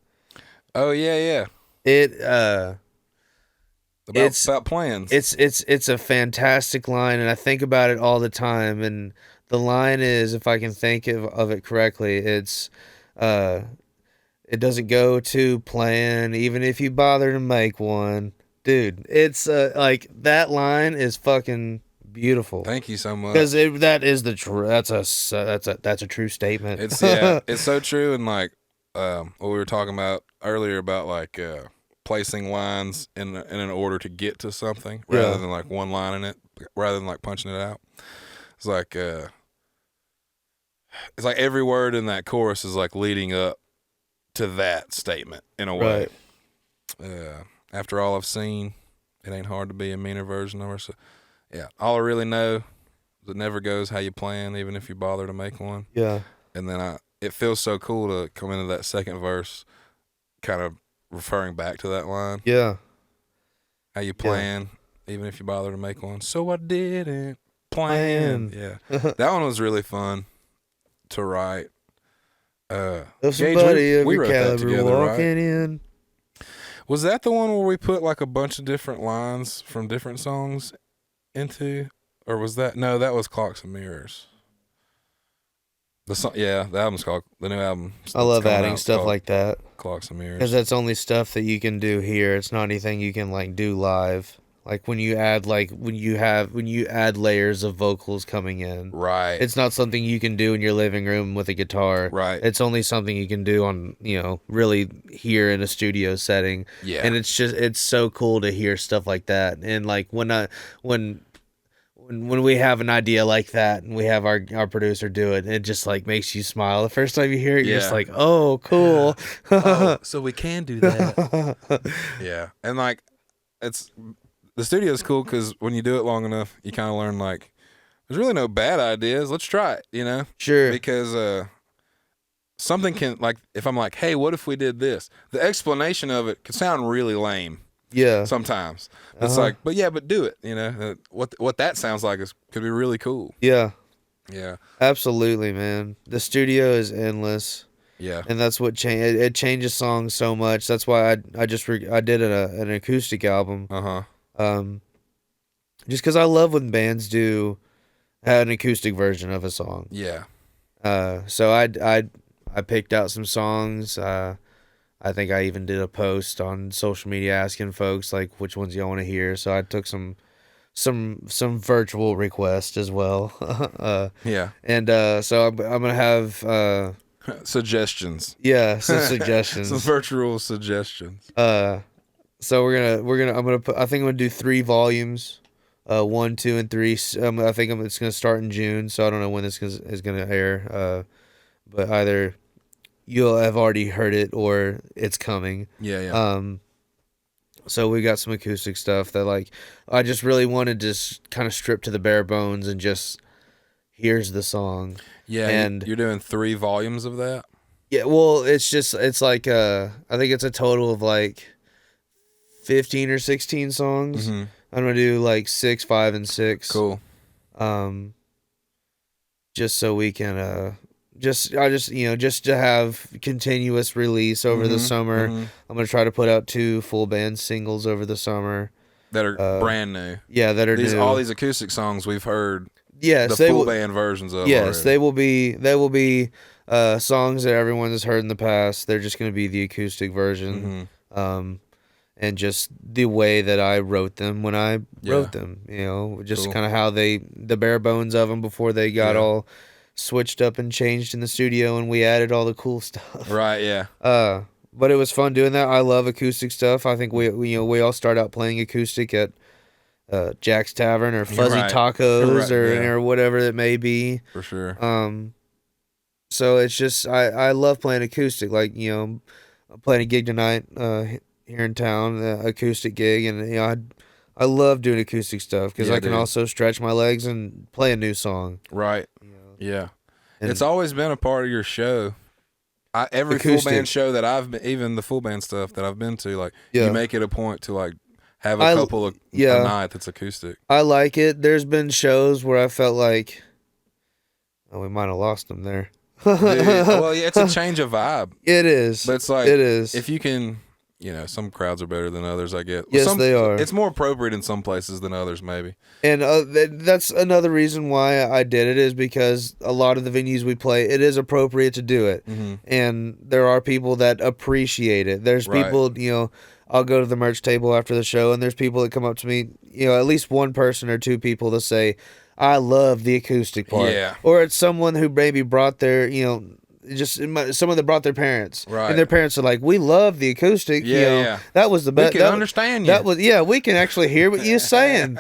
Oh yeah. About plans. It's a fantastic line, and I think about it all the time. And the line is, if I can think of it correctly, it's it doesn't go to plan, even if you bother to make one. Dude, it's like that line is fucking beautiful. Thank you so much. Because that is the true. That's a true statement. It's it's so true. And like what we were talking about earlier about like placing lines in an order to get to something rather than like one line in it, rather than like punching it out. It's like every word in that chorus is like leading up to that statement in a way. Right. After all I've seen, it ain't hard to be a meaner version of her. So, yeah, all I really know is it never goes how you plan, even if you bother to make one. Yeah. And then it feels so cool to come into that second verse, kind of referring back to that line. Yeah. How you plan, even if you bother to make one. So I didn't plan. Yeah. That one was really fun to write. If somebody of we your wrote that caliber together, walking right? in. Was that the one where we put like a bunch of different lines from different songs into? Or was that? No, that was Clocks and Mirrors. The album's called, the new album. I love adding stuff like that. Clocks and Mirrors. Because that's only stuff that you can do here. It's not anything you can like do live. Like when you add layers of vocals coming in. Right. It's not something you can do in your living room with a guitar. Right. It's only something you can do on, really here in a studio setting. Yeah. And it's so cool to hear stuff like that. And like when we have an idea like that and we have our producer do it, it just like makes you smile. The first time you hear it, you're just like, oh, cool. Oh, so we can do that. Yeah. And like, the studio is cool because when you do it long enough, you kind of learn like, there's really no bad ideas. Let's try it, you know? Sure. Because something can, like, if I'm like, hey, what if we did this? The explanation of it could sound really lame. Yeah. Sometimes. It's like, but do it, you know? What that sounds like could be really cool. Yeah. Yeah. Absolutely, man. The studio is endless. Yeah. And that's what it changes songs so much. That's why I did an acoustic album. Uh-huh. Just because I love when bands do an acoustic version of a song. Yeah. So I picked out some songs. I think I even did a post on social media asking folks like which ones y'all want to hear. So I took some virtual requests as well. Yeah. And so I'm gonna have suggestions. Yeah, some suggestions. Some virtual suggestions. So I think I'm gonna do 3 volumes, 1, 2, and 3. I think it's gonna start in June, so I don't know when this is gonna air. But either you'll have already heard it or it's coming. Yeah. So we got some acoustic stuff that like I just really wanted to kind of strip to the bare bones and just here's the song. Yeah, And you're doing 3 volumes of that? yeah, well, it's like I think it's a total of like 15 or 16 songs. Mm-hmm. I'm gonna do like 6, 5, and 6. Cool. Just so we can just to have continuous release over the summer. Mm-hmm. I'm gonna try to put out 2 full band singles over the summer That are brand new. Yeah, that are new. All these acoustic songs we've heard. Yes, the full band versions of. Yes, already. they will be songs that everyone has heard in the past. They're just going to be the acoustic version, and just the way that I wrote them when I wrote them. You know, just kind of how the bare bones of them before they got all switched up and changed in the studio, and we added all the cool stuff. Right. Yeah. But it was fun doing that. I love acoustic stuff. I think we all start out playing acoustic at Jack's Tavern or Fuzzy Tacos or whatever it may be. For sure. So it's just I love playing acoustic. Like, you know, I'm playing a gig tonight here in town, acoustic gig, and you know I love doing acoustic stuff because I can also stretch my legs and play a new song. Right. You know? Yeah. And it's always been a part of your show. Every acoustic. full band show that I've been, even the full band stuff that I've been to, like you make it a point to like have a couple of a night that's acoustic. I like it. There's been shows where I felt like, we might have lost them there. Dude, well, yeah, it's a change of vibe. It is. But it's like, it is. If you can, you know, some crowds are better than others, I get. Yes, they are. It's more appropriate in some places than others, maybe. And that's another reason why I did it, is because a lot of the venues we play, it is appropriate to do it. Mm-hmm. And there are people that appreciate it. There's people, you know, I'll go to the merch table after the show, and there's people that come up to me, you know, at least one person or 2 people that say, I love the acoustic part. Yeah. Or it's someone who maybe brought their, you know, just someone that brought their parents. Right. And their parents are like, we love the acoustic. Yeah, you know, yeah. That was the best. We can understand you. We can actually hear what you're saying.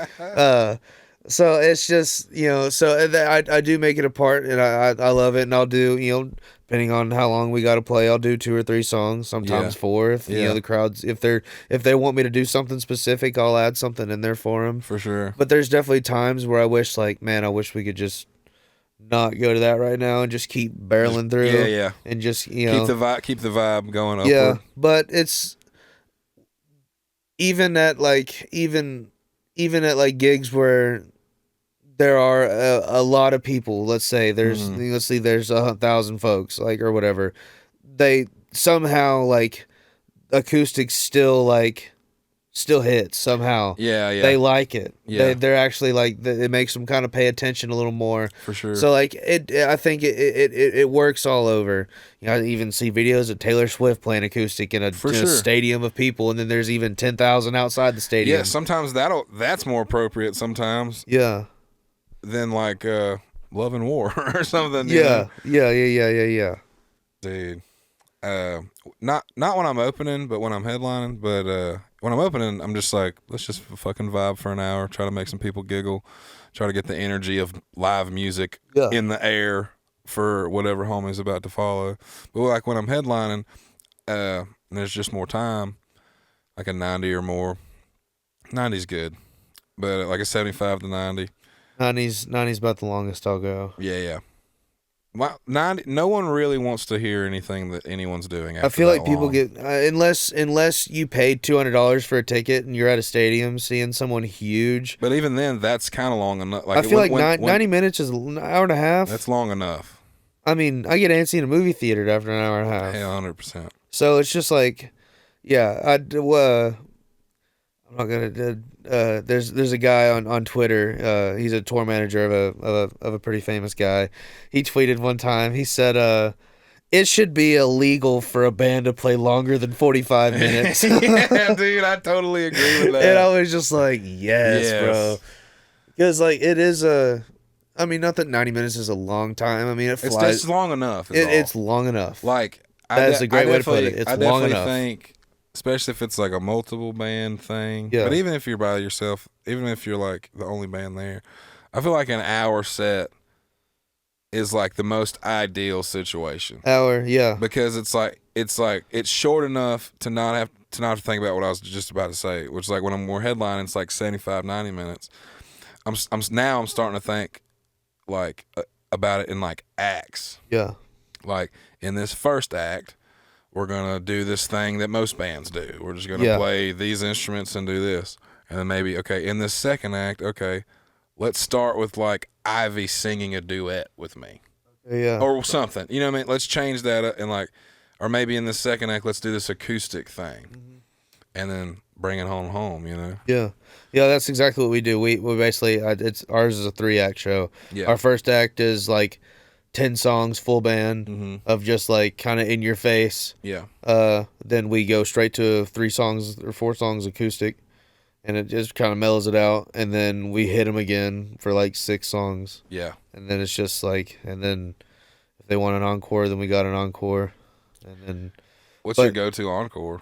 So it's just, you know, so I do make it a part, and I love it, and I'll do, you know, depending on how long we got to play, I'll do 2 or 3 songs, sometimes 4. If you know the crowds, if they want me to do something specific, I'll add something in there for them. For sure. But there's definitely times where I wish, like, man, I wish we could just not go to that right now and just keep barreling through. Yeah. And just, you know, keep the vibe going upward. Yeah, but it's even at gigs where there are a lot of people. Let's say there's 1,000 folks, like, or whatever. They somehow, like, acoustics still hits somehow. Yeah. They like it. Yeah. They're actually like, it makes them kind of pay attention a little more. For sure. So like I think it works all over. You know, I even see videos of Taylor Swift playing acoustic in a stadium of people, and then there's even 10,000 outside the stadium. Yeah, sometimes that's more appropriate sometimes. Yeah. Than like Love and War or something. Yeah. Yeah. Dude. Not when I'm opening, but when I'm headlining. But when I'm opening, I'm just like, let's just fucking vibe for an hour, try to make some people giggle, try to get the energy of live music in the air for whatever homie's about to follow. But like when I'm headlining, and there's just more time, like a 90 or more. 90's good, but like a 75 to 90. 90's about the longest I'll go. Yeah. 90. No one really wants to hear anything that anyone's doing. After I feel like people long. get unless you paid $200 for a ticket and you're at a stadium seeing someone huge. But even then, that's kind of long enough. Like, I feel 90 minutes is an hour and a half. That's long enough. I mean, I get antsy in a movie theater after an hour and a half. Yeah, 100%. So it's just like, yeah, I'm not gonna. There's a guy on Twitter. He's a tour manager of a pretty famous guy. He tweeted one time. He said, "It should be illegal for a band to play longer than 45 minutes." Yeah, dude, I totally agree with that. And I was just like, yes. Bro, because like it is a. I mean, not that 90 minutes is a long time. I mean, it flies. It's long enough. It's long enough. Like that is a great way to put it. It's long enough. Think, especially if it's like a multiple band thing. Yeah. But even if you're by yourself, even if you're like the only band there, I feel like an hour set is like the most ideal situation. Hour, yeah. Because it's like it's like it's short enough to not have to think about what I was just about to say, which is like when we're headlining, it's like 75, 90 minutes. I'm starting to think like about it in like acts. Yeah. Like in this first act, we're gonna do this thing that most bands do. We're just gonna play these instruments and do this, and then maybe in this second act, let's start with like Ivy singing a duet with me, or something. You know what I mean? Let's change that up and like, or maybe in the second act, let's do this acoustic thing, and then bring it home. You know? Yeah, that's exactly what we do. We basically ours is a 3-act show. Yeah. Our first act is like 10 songs full band of just like kind of in your face. Yeah. Then we go straight to 3 songs or 4 songs acoustic, and it just kind of mellows it out. And then we hit them again for like 6 songs. Yeah. And then it's just like, and then if they want an encore, then we got an encore. And then what's your go-to encore?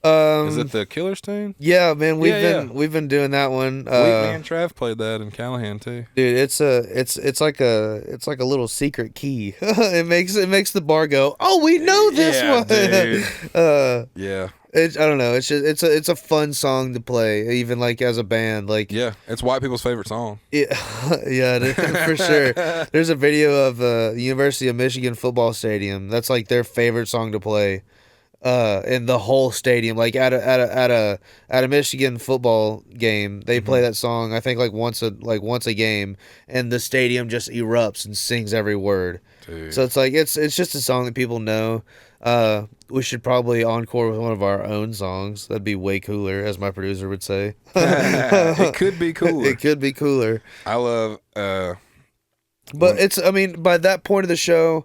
Is it the Killers tune? Yeah, man, we've been doing that one. Me and Trav played that in Callahan too. Dude, it's like a little secret key. it makes the bar go, "Oh, we know this one." Dude. Yeah. I don't know. It's just it's a fun song to play, even like as a band. Like it's white people's favorite song. Yeah, for sure. There's a video of the University of Michigan football stadium. That's like their favorite song to play. In the whole stadium, like at a Michigan football game, they play that song. I think like once a game, and the stadium just erupts and sings every word. Dude. So it's like it's just a song that people know. We should probably encore with one of our own songs. That'd be way cooler, as my producer would say. It could be cooler. It could be cooler. I love. But by that point of the show,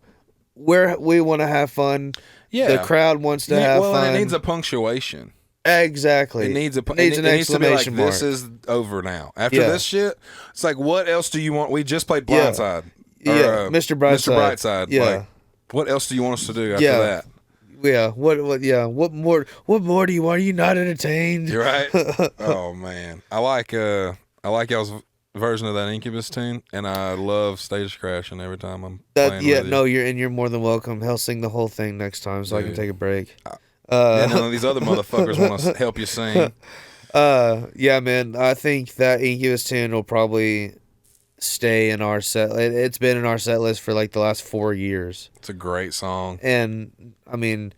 we want to have fun. Yeah, the crowd wants to have fun. And it needs a punctuation. Exactly. It needs an exclamation mark. This is over now. After this shit, it's like, what else do you want? We just played Blindside. Yeah, Mr. Brightside. Mr. Brightside. Yeah. Like, what else do you want us to do after that? Yeah. What more do you want? Are you not entertained? You're right. Oh man, I like y'all's version of that Incubus tune, and I love Stage Crashing every time I'm playing with you. You're more than welcome. Hell, sing the whole thing next time so I can take a break. None of these other motherfuckers want to help you sing. Yeah, man. I think that Incubus tune will probably stay in our set. It's been in our set list for like the last 4 years. It's a great song, and I mean,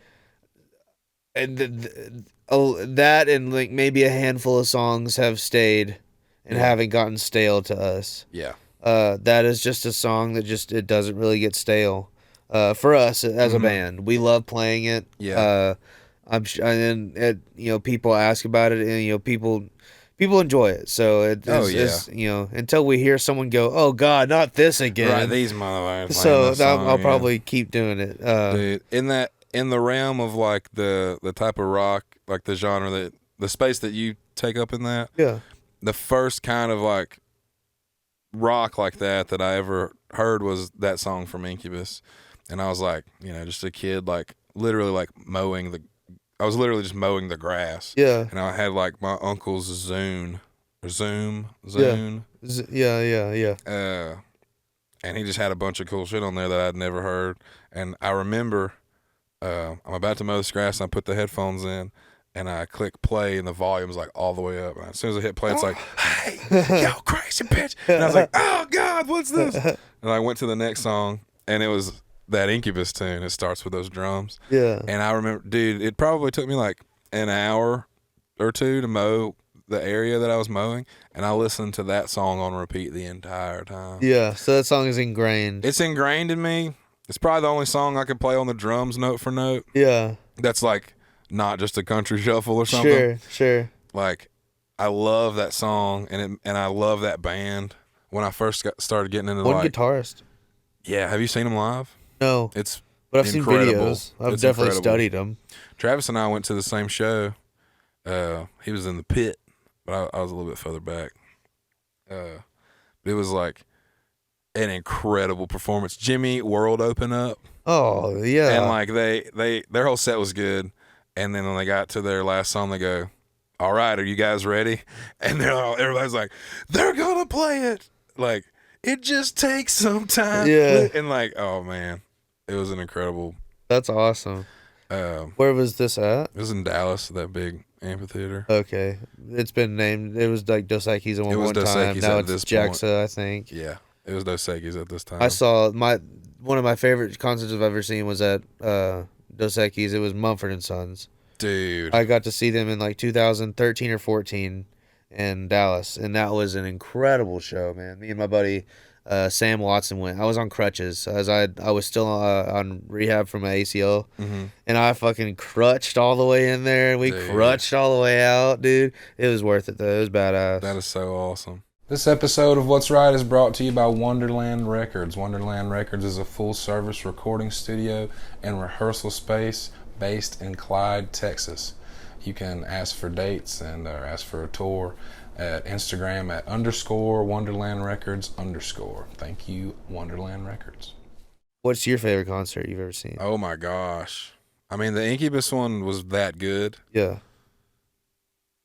and that and like maybe a handful of songs have stayed and haven't gotten stale to us. Yeah. That is just a song that it doesn't really get stale. For us as a band, we love playing it. Yeah. People ask about it, and people enjoy it. So it's until we hear someone go, "Oh God, not this again!" Right, these motherfuckers. So I'll probably keep doing it. Dude, in the realm of like the type of rock, like the genre the space that you take up in that. Yeah. The first kind of like rock like that I ever heard was that song from Incubus, and I was like, just a kid, like literally like I was literally just mowing the grass. Yeah. And I had like my uncle's Zoom. Yeah. And he just had a bunch of cool shit on there that I'd never heard. And I remember I'm about to mow this grass, and I put the headphones in, and I click play, and the volume's like all the way up. And as soon as I hit play, it's like, "Hey, yo, crazy bitch!" And I was like, "Oh God, what's this?" And I went to the next song, and it was that Incubus tune. It starts with those drums. Yeah. And I remember, dude, it probably took me like an hour or two to mow the area that I was mowing, and I listened to that song on repeat the entire time. Yeah. So that song is ingrained. It's ingrained in me. It's probably the only song I could play on the drums note for note. Yeah. That's like not just a country shuffle or something. Sure. Like, I love that song, and I love that band. When I first started getting into one guitarist. Yeah, have you seen them live? No. It's but I've incredible. Seen videos. I've definitely studied them. Travis and I went to the same show. He was in the pit, but I was a little bit further back. It was like an incredible performance. Jimmy World opened up. Oh yeah. And like their whole set was good. And then when they got to their last song, they go, "All right, are you guys ready?" And everybody's like, "They're gonna play it." Like, it just takes some time. Yeah. And like, oh man, it was an incredible. That's awesome. Where was this at? It was in Dallas, that big amphitheater. Okay, it's been named. It was like Dos Equis at one Dos time. Equis Now at it's this JAXA, I think. Yeah, it was Dos Equis at this time. I saw one of my favorite concerts I've ever seen was at Dos Equis. It was Mumford and Sons. Dude, I got to see them in like 2013 or 14 in Dallas, and that was an incredible show, man. Me and my buddy Sam Watson went. I was on crutches as I was still on rehab from my ACL, and I fucking crutched all the way in there, and we crutched all the way out, dude. It was worth it though. It was badass. That is so awesome. This episode of What's Right is brought to you by Wonderland Records. Wonderland Records is a full-service recording studio and rehearsal space based in Clyde, Texas. You can ask for dates and or ask for a tour at Instagram at _Wonderland Records _. Thank you, Wonderland Records. What's your favorite concert you've ever seen? Oh my gosh. I mean, the Incubus one was that good. Yeah.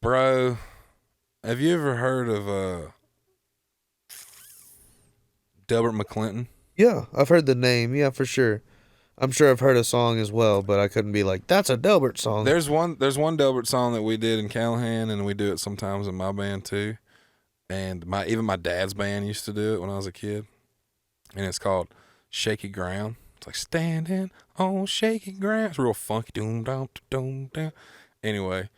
Bro, have you ever heard of Delbert McClinton? Yeah, I've heard the name. Yeah, for sure. I'm sure I've heard a song as well, but I couldn't be like, that's a Delbert song. There's one Delbert song that we did in Callahan, and we do it sometimes in my band too. And even my dad's band used to do it when I was a kid. And it's called Shaky Ground. It's like standing on shaky ground. It's real funky. Doom dum doom down. Anyway,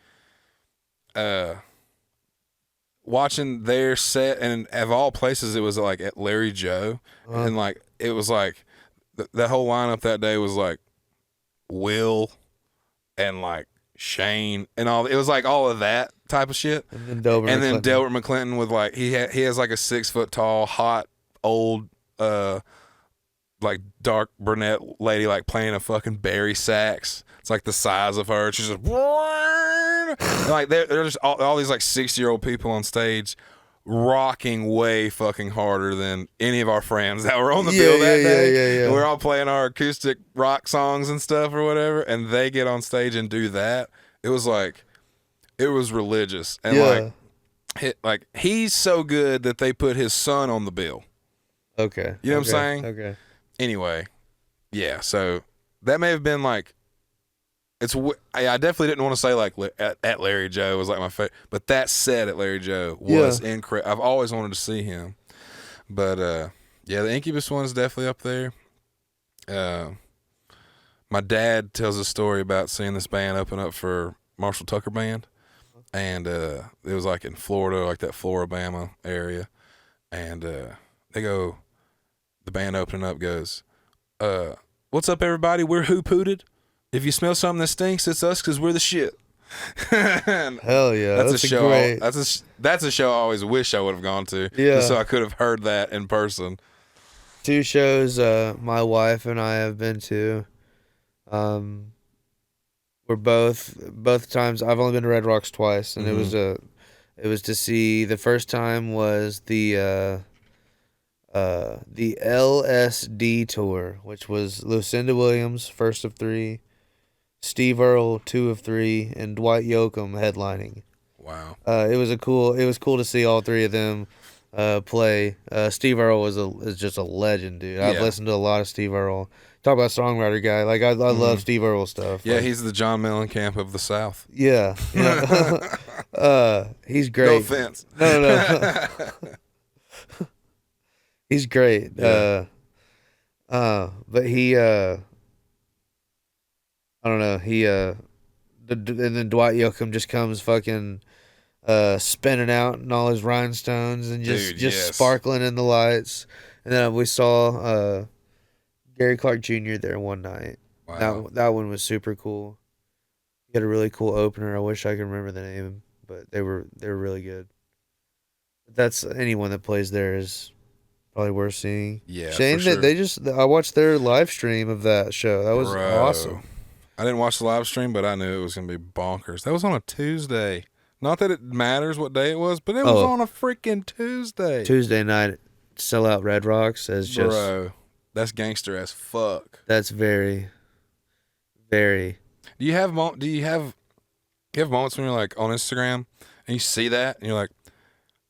watching their set, and of all places, it was like at Larry Joe, and like it was like the whole lineup that day was like Will and like Shane and all. It was like all of that type of shit. And then Delbert McClinton with like he has like a 6 foot tall, hot, old, like dark brunette lady like playing a fucking Barry sax. It's like the size of her. She's just and like they're just all these like 60-year-old people on stage rocking way fucking harder than any of our friends that were on the bill that day. Yeah. We're all playing our acoustic rock songs and stuff or whatever, and they get on stage and do that. It was like, it was religious. And like he's so good that they put his son on the bill. Okay. You know what I'm saying? Okay. Anyway, yeah, so that may have been like, I definitely didn't want to say like at Larry Joe was like my favorite, but that set at Larry Joe was incredible. I've always wanted to see him, but yeah, the Incubus one is definitely up there. My dad tells a story about seeing this band open up for Marshall Tucker Band, and it was like in Florida, like that Floribama area, and the band opening up goes, "What's up, everybody? We're Who Pooted. If you smell something that stinks, it's us because we're the shit." Hell yeah, that's a show. Great... That's a show I always wish I would have gone to. Yeah, so I could have heard that in person. 2 shows my wife and I have been to. We're both times. I've only been to Red Rocks twice, and it was to see. The first time was the LSD tour, which was Lucinda Williams, first of 3, Steve Earle, 2 of 3, and Dwight Yoakam headlining. Wow. It was cool to see all 3 of them play. Steve Earle is just a legend, dude. I've listened to a lot of Steve Earle. Talk about songwriter guy. Like I love Steve Earle stuff. Yeah, like, he's the John Mellencamp of the South. Yeah. He's great. No offense. No. He's great. Yeah. But he I don't know. He and then Dwight Yoakam just comes fucking spinning out in all his rhinestones and just sparkling in the lights. And then we saw Gary Clark Jr. there one night. Wow. That one was super cool. He had a really cool opener. I wish I could remember the name, but they were really good. That's anyone that plays there is probably worth seeing. Yeah, Shane, for sure. I watched their live stream of that show. That was awesome. I didn't watch the live stream, but I knew it was going to be bonkers. That was on a Tuesday. Not that it matters what day it was, but it was on a freaking Tuesday. Tuesday night, sell out Red Rocks as just... Bro, that's gangster as fuck. That's very, very... Do you have moments when you're like on Instagram and you see that and you're like,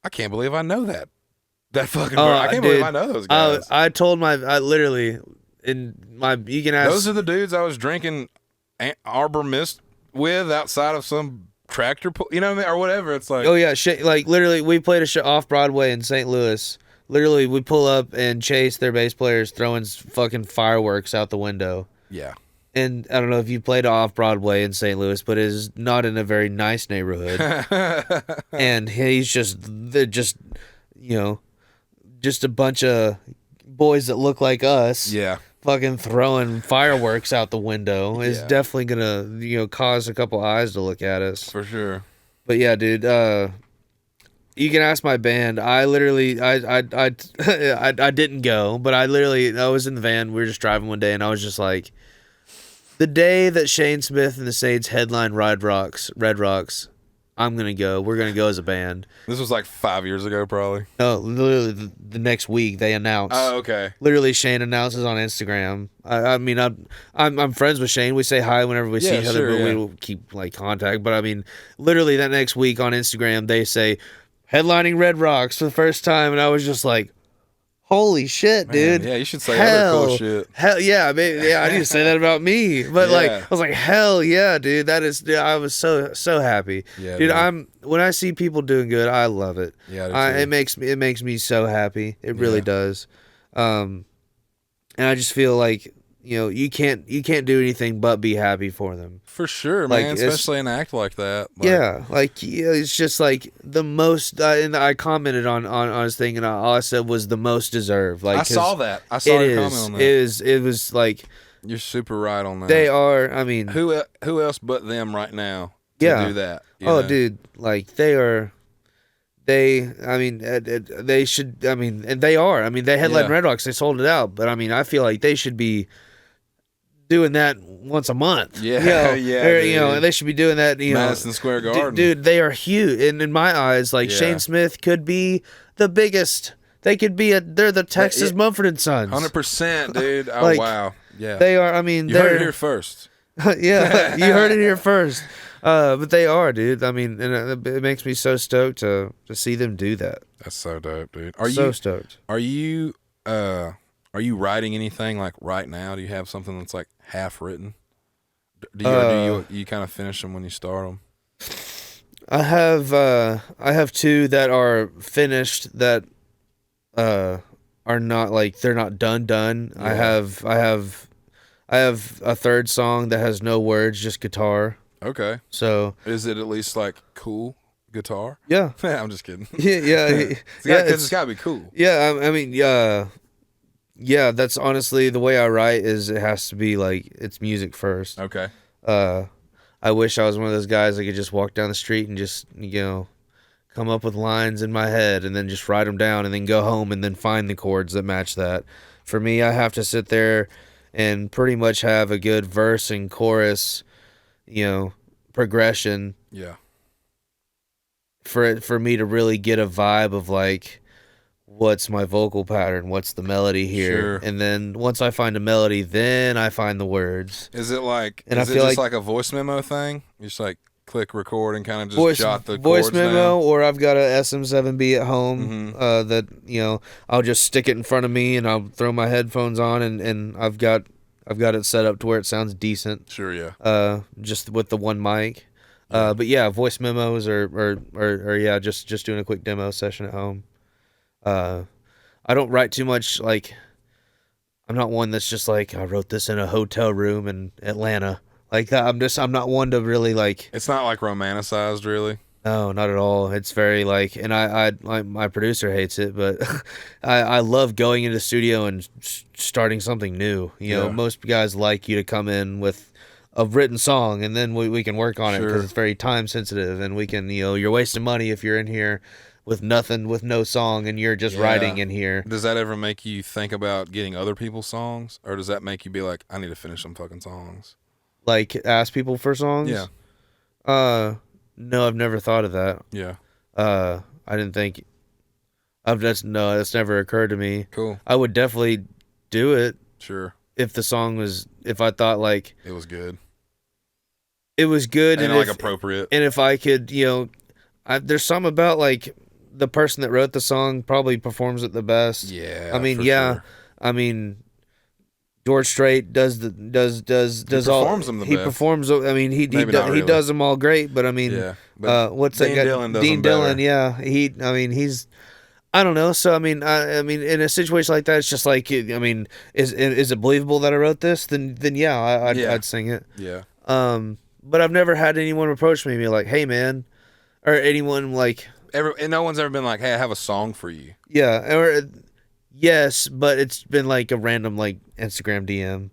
I can't believe I know that. That fucking bird. I can't believe I know those guys. I told I literally in my, you can ask. Those are the dudes I was drinking Arbor Mist with outside of some tractor pull, you know what I mean, or whatever. It's like, oh yeah, like literally, we played a show off Broadway in St. Louis. Literally, we pull up and chase their bass players throwing fucking fireworks out the window. yeah. And I don't know if you played off Broadway in St. Louis, but it is not in a very nice neighborhood. And they're just, just a bunch of boys that look like us. Yeah. Fucking throwing fireworks out the window is definitely gonna, cause a couple eyes to look at us. For sure. But yeah, dude, you can ask my band. I literally, I didn't go, but I was in the van. We were just driving one day, and I was just like, the day that Shane Smith and the Sades headline Red Rocks, I'm gonna go. We're gonna go as a band. This was like 5 years ago, probably. No, literally the next week they announced. Oh, okay. Literally, Shane announces on Instagram. I mean, I'm friends with Shane. We say hi whenever we see each other, but we don't keep like contact. But I mean, literally that next week on Instagram they say headlining Red Rocks for the first time, and I was just like, holy shit, dude. Yeah, you should say other cool shit. Hell yeah, maybe, yeah, I need to say that about me. But like, I was like, hell yeah, dude. I was so happy. Yeah, dude. When I see people doing good, I love it. Yeah, it makes me so happy. It really does. And I just feel like, you can't do anything but be happy for them. For sure, man. Especially an act like that. It's just like the most. And I commented on his thing, and all I said was the most deserved. Like, I saw that. I saw your comment on that. It was like, you're super right on that. They are. I mean, who else but them right now to do that? Dude, like they are. I mean, they should. I mean, and they are. I mean, they headlined Red Rocks. They sold it out, but I mean, I feel like they should be doing that once a month. Yeah, they should be doing that. Madison Square Garden, dude. They are huge, and in my eyes, like Shane Smith could be the biggest. They could be they're the Texas Mumford & Sons. 100%, dude. Oh wow, yeah. They are. I mean, you heard it here first. Yeah, you heard it here first. But they are, dude. I mean, and it makes me so stoked to see them do that. That's so dope, dude. Stoked. Are you writing anything like right now? Do you have something that's like half written? Do you kind of finish them when you start them? I have two that are finished that are not like they're not done. Yeah. I have a third song that has no words, just guitar. Okay. So is it at least like cool guitar? Yeah. I'm just kidding. Yeah. It's gotta be cool. Yeah. I mean, yeah. That's honestly the way I write. Is it has to be like it's music first. Okay. I wish I was one of those guys that could just walk down the street and just come up with lines in my head and then just write them down and then go home and then find the chords that match that. For me, I have to sit there and pretty much have a good verse and chorus. Progression. Yeah. For me to really get a vibe of like, what's my vocal pattern? What's the melody here? Sure. And then once I find a melody, then I find the words. Is it like? And is it just like a voice memo thing? You just like click record and kind of just jot the voice chords memo, down? Or I've got a SM7B at home that I'll just stick it in front of me and I'll throw my headphones on and I've got it set up to where it sounds decent. Sure, yeah. Just with the one mic. But yeah, voice memos or yeah, just doing a quick demo session at home. I don't write too much. Like, I'm not one that's just like, I wrote this in a hotel room in Atlanta. Like that. I'm not one to really like. It's not like romanticized, really. No, not at all. It's very like, and I my producer hates it, but I love going into the studio and starting something new. Most guys like you to come in with a written song and then we can work on it because it's very time sensitive and we can, you're wasting money if you're in here with nothing, with no song and you're just writing in here. Does that ever make you think about getting other people's songs, or does that make you be like, I need to finish some fucking songs? Like ask people for songs? Yeah. No, I've never thought of that. Yeah. I didn't think. That's never occurred to me. Cool. I would definitely do it. Sure. If the song was, if I thought like it was good. It was good and like appropriate. And if I could, there's something about like the person that wrote the song probably performs it the best. Yeah. I mean, Sure. I mean, George Strait does performs them the he best. performs. I mean, he does them all great. But I mean, yeah. But what's Dean that guy? Dillon does Dean them Dillon. better. Yeah, I mean, he's. I don't know. So I mean, in a situation like that, it's just like, I mean, is it believable that I wrote this? Then yeah, I'd sing it. Yeah. But I've never had anyone approach me and be like, "Hey, man," or anyone like. And no one's ever been like, "Hey, I have a song for you." Yeah, or yes, but it's been like a random like Instagram DM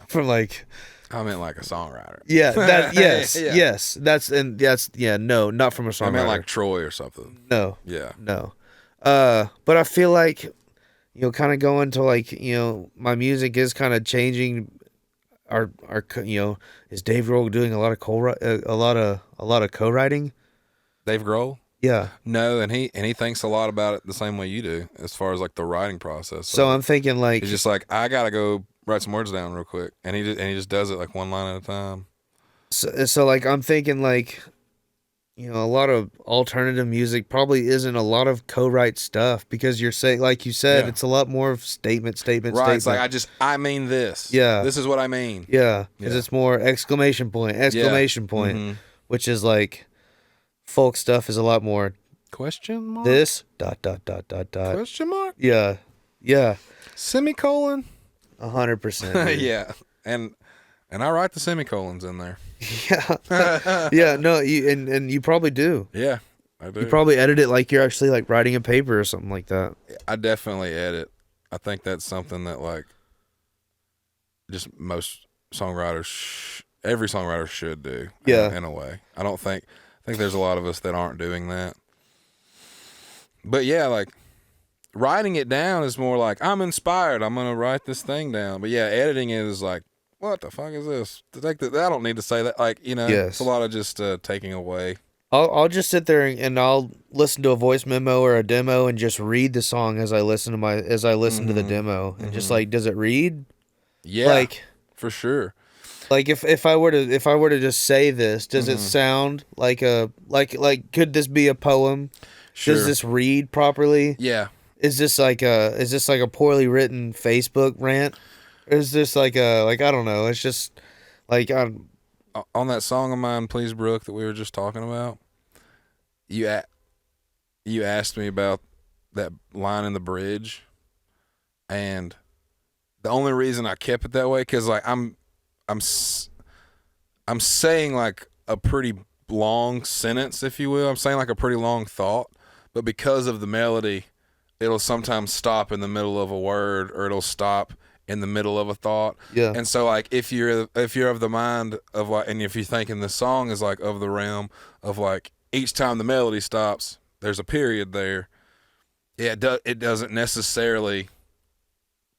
from like. I meant like a songwriter. Yeah, that yes, Yeah. yes, that's no, not from a songwriter. I meant like Troy or something. No, Yeah. no. But I feel like, kind of going to like, my music is kind of changing. Our is Dave Grohl doing a lot of co-writing? Dave Grohl? Yeah. No, and he thinks a lot about it the same way you do, as far as like the writing process. So I'm thinking like he's just like, I gotta go write some words down real quick, and he just does it like one line at a time. So like I'm thinking like, a lot of alternative music probably isn't a lot of co-write stuff, because you're saying, like you said, it's a lot more of statement. Right, it's like I mean this. Yeah. This is what I mean. Yeah, because it's more exclamation point, Mm-hmm. which is like folk stuff is a lot more question mark. This ... Question mark. Yeah, yeah. Semicolon. 100%. Yeah, and I write the semicolons in there. Yeah, yeah. No, you probably do. Yeah, I do. You probably edit it like you're actually like writing a paper or something like that. I definitely edit. I think that's something that like just most songwriters, every songwriter should do. Yeah, in a way. I think there's a lot of us that aren't doing that. But yeah, like writing it down is more like, I'm inspired, I'm gonna write this thing down. But yeah, editing it is like, what the fuck is this? I don't need to say that. Like, it's a lot of just taking away. I'll just sit there and I'll listen to a voice memo or a demo and just read the song as I listen to to the demo, and just like, does it read? Yeah, like for sure. Like if I were to just say this, does it sound like could this be a poem? Sure. Does this read properly? Yeah. Is this like a poorly written Facebook rant? Or is this like I don't know. It's just like on that song of mine, Please Brooke, that we were just talking about. You asked me about that line in the bridge, and the only reason I kept it that way, because like I'm saying like a pretty long sentence, if you will. I'm saying like a pretty long thought, but because of the melody, it'll sometimes stop in the middle of a word, or it'll stop in the middle of a thought. Yeah. And so like if you're of the mind of like, and if you're thinking the song is like of the realm of like, each time the melody stops, there's a period there. Yeah, it doesn't necessarily,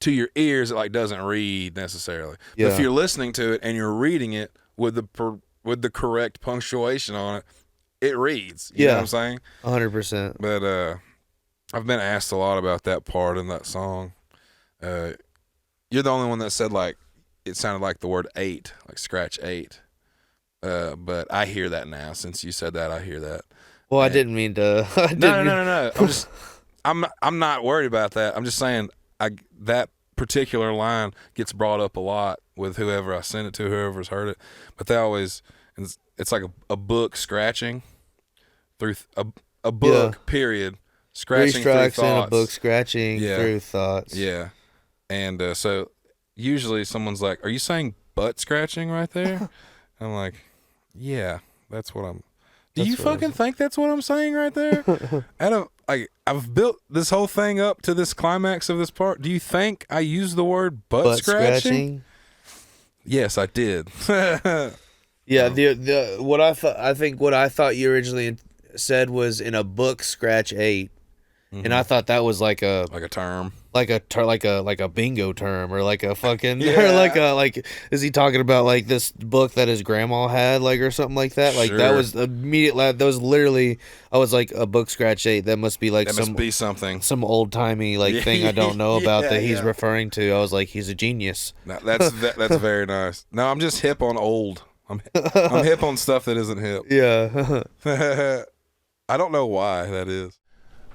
to your ears, it like doesn't read necessarily. Yeah. But if you're listening to it and you're reading it with the correct punctuation on it, it reads. You know what I'm saying? 100%. But I've been asked a lot about that part in that song. You're the only one that said like it sounded like the word 8, like scratch 8. But I hear that now. Since you said that, I hear that. Well, I didn't mean to. No. I'm not worried about that. I'm just saying that particular line gets brought up a lot with whoever I send it to, whoever's heard it. But they always, it's like a book scratching through a book, period. Scratching 3 strikes through thoughts. And a book scratching through thoughts. Yeah. And so usually someone's like, are you saying butt scratching right there? I'm like, yeah, that's what I'm. Do you fucking think that's what I'm saying right there? I've built this whole thing up to this climax of this part. Do you think I used the word butt scratching? Yes, I did. Yeah, what I thought you originally said was in a book scratch 8. And I thought that was like a term, like a bingo term, or like a fucking or like is he talking about like this book that his grandma had, like, or something like that? Like that was immediately, that was literally, I was like, a book scratch 8. That must be like something, some old timey like thing I don't know about that he's referring to. I was like, he's a genius. No, that's very nice. No, I'm just hip on old. I'm hip on stuff that isn't hip. Yeah. I don't know why that is.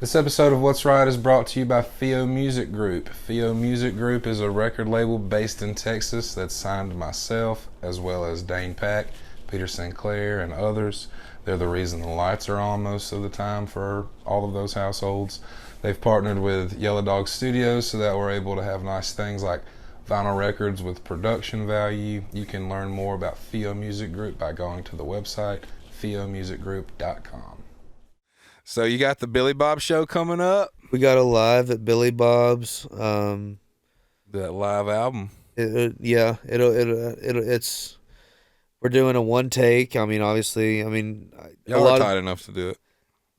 This episode of What's Right is brought to you by Theo Music Group. Theo Music Group is a record label based in Texas that's signed to myself, as well as Dane Pack, Peter Sinclair, and others. They're the reason the lights are on most of the time for all of those households. They've partnered with Yellow Dog Studios so that we're able to have nice things like vinyl records with production value. You can learn more about Theo Music Group by going to the website theomusicgroup.com. So you got the Billy Bob show coming up? We got a live at Billy Bob's. That live album. It's we're doing a one take. I mean, obviously, Y'all are tight enough to do it.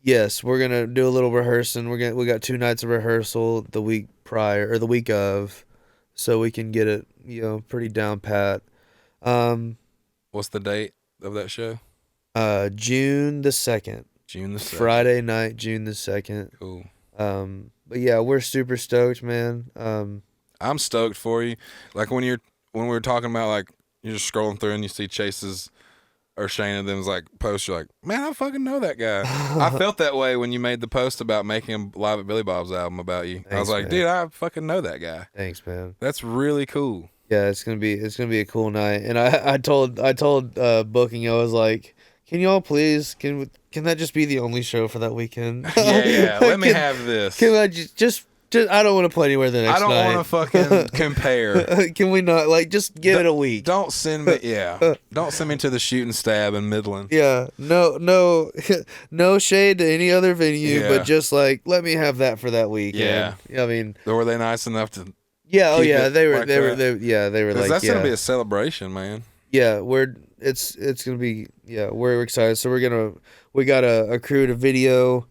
Yes, we're gonna do a little rehearsing. We got 2 nights of rehearsal the week prior or the week of, so we can get it pretty down pat. What's the date of that show? June the 2nd. June the 2nd. Friday night, June the 2nd. Cool. But yeah, we're super stoked, man. I'm stoked for you. Like when we were talking about, like, you're just scrolling through and you see Chase's or Shane and them's like post, you're like, man, I fucking know that guy. I felt that way when you made the post about making him live at Billy Bob's album about you. Thanks, I was like, man. dude, I fucking know that guy. Thanks, man. That's really cool. Yeah, it's gonna be a cool night. And I told booking, I was like, can y'all please can that just be the only show for that weekend? Yeah. Let me have this. Can I just I don't want to play anywhere the next night. I don't want to fucking compare. Can we not just give it a week? Don't send me. Yeah. Don't send me to the shoot and stab in Midland. Yeah. No shade to any other venue, but just let me have that for that week. Yeah. I mean, were they nice enough to? Yeah. Oh yeah. They were. Like They were. that? They were like. That's gonna be a celebration, man. Yeah. It's gonna be. Yeah. We're excited. So we got a crew to video.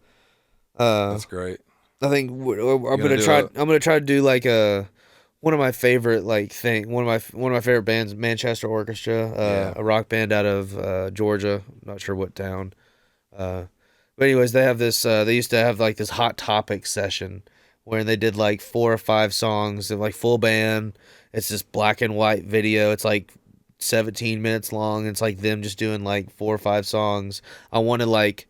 That's great. I think I'm gonna try to do like one of my favorite one of my favorite bands, Manchester Orchestra, a rock band out of Georgia, not sure what town. But anyways, they have this. They used to have like this Hot Topic session where they did like 4 or 5 songs and like full band. It's this black and white video. It's like 17 minutes long. It's like them just doing like 4 or 5 songs. I want to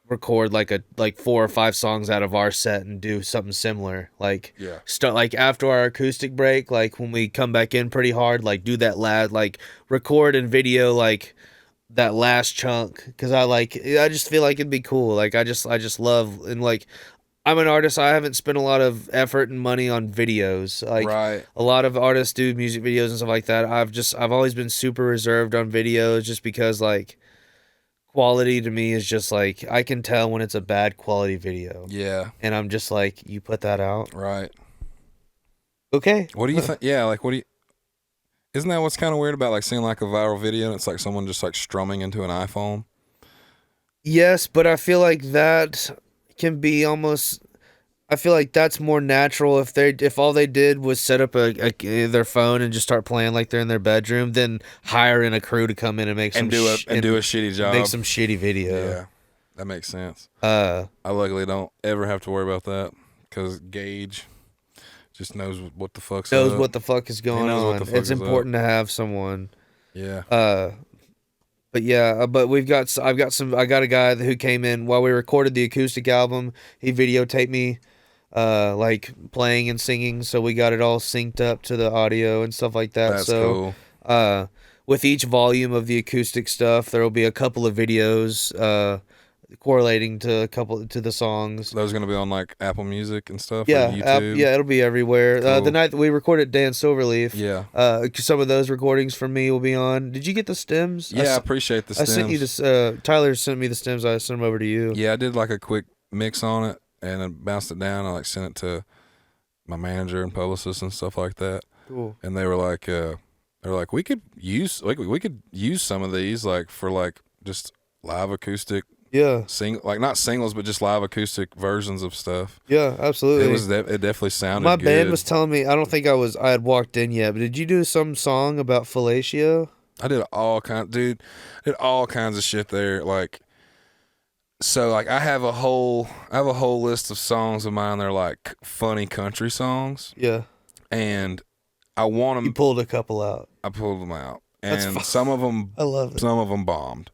record like 4 or 5 songs out of our set and do something similar, start like after our acoustic break, like when we come back in pretty hard, like do that record and video like that last chunk, because I just feel like it'd be cool. Like I just love, and like I'm an artist, I haven't spent a lot of effort and money on videos. Like right. A lot of artists do music videos and stuff like that. I've always been super reserved on videos just because like quality to me is just like, I can tell when it's a bad quality video. Yeah. And I'm just like, you put that out? Right. Okay. What do you think? Yeah, like isn't that what's kind of weird about like seeing like a viral video and it's like someone just like strumming into an iPhone? Yes, but I feel like that can be almost, I feel like that's more natural if all they did was set up their phone and just start playing like they're in their bedroom, then hiring a crew to come in and make do a shitty job, make some shitty video. Yeah, that makes sense. I luckily don't ever have to worry about that because Gage just knows what the fuck's up. What the fuck is going on. It's important to have someone. Yeah. But yeah, but I got a guy who came in while we recorded the acoustic album. He videotaped me like playing and singing, so we got it all synced up to the audio and stuff like that. That's cool. With each volume of the acoustic stuff, there will be a couple of videos correlating to the songs. Those are gonna be on like Apple Music and stuff. Yeah, or YouTube. It'll be everywhere. Cool. The night that we recorded Dan Silverleaf, yeah, some of those recordings from me will be on. Did you get the stems? Yeah, I appreciate the stems. I sent you this. Tyler sent me the stems. I sent them over to you. Yeah, I did like a quick mix on it and I bounced it down. I like sent it to my manager and publicist and stuff like that. Cool. And they were like, we could use some of these like for like just live acoustic. Yeah. Not singles, but just live acoustic versions of stuff. Yeah, absolutely. It definitely sounded My good. band was telling me, I don't think I had walked in yet, but did you do some song about fellatio? I did all kinds of shit there. Like, so like I have a whole list of songs of mine. They're like funny country songs. Yeah. And I want them. You pulled a couple out. I pulled them out. And some of them, I love it. Some of them bombed.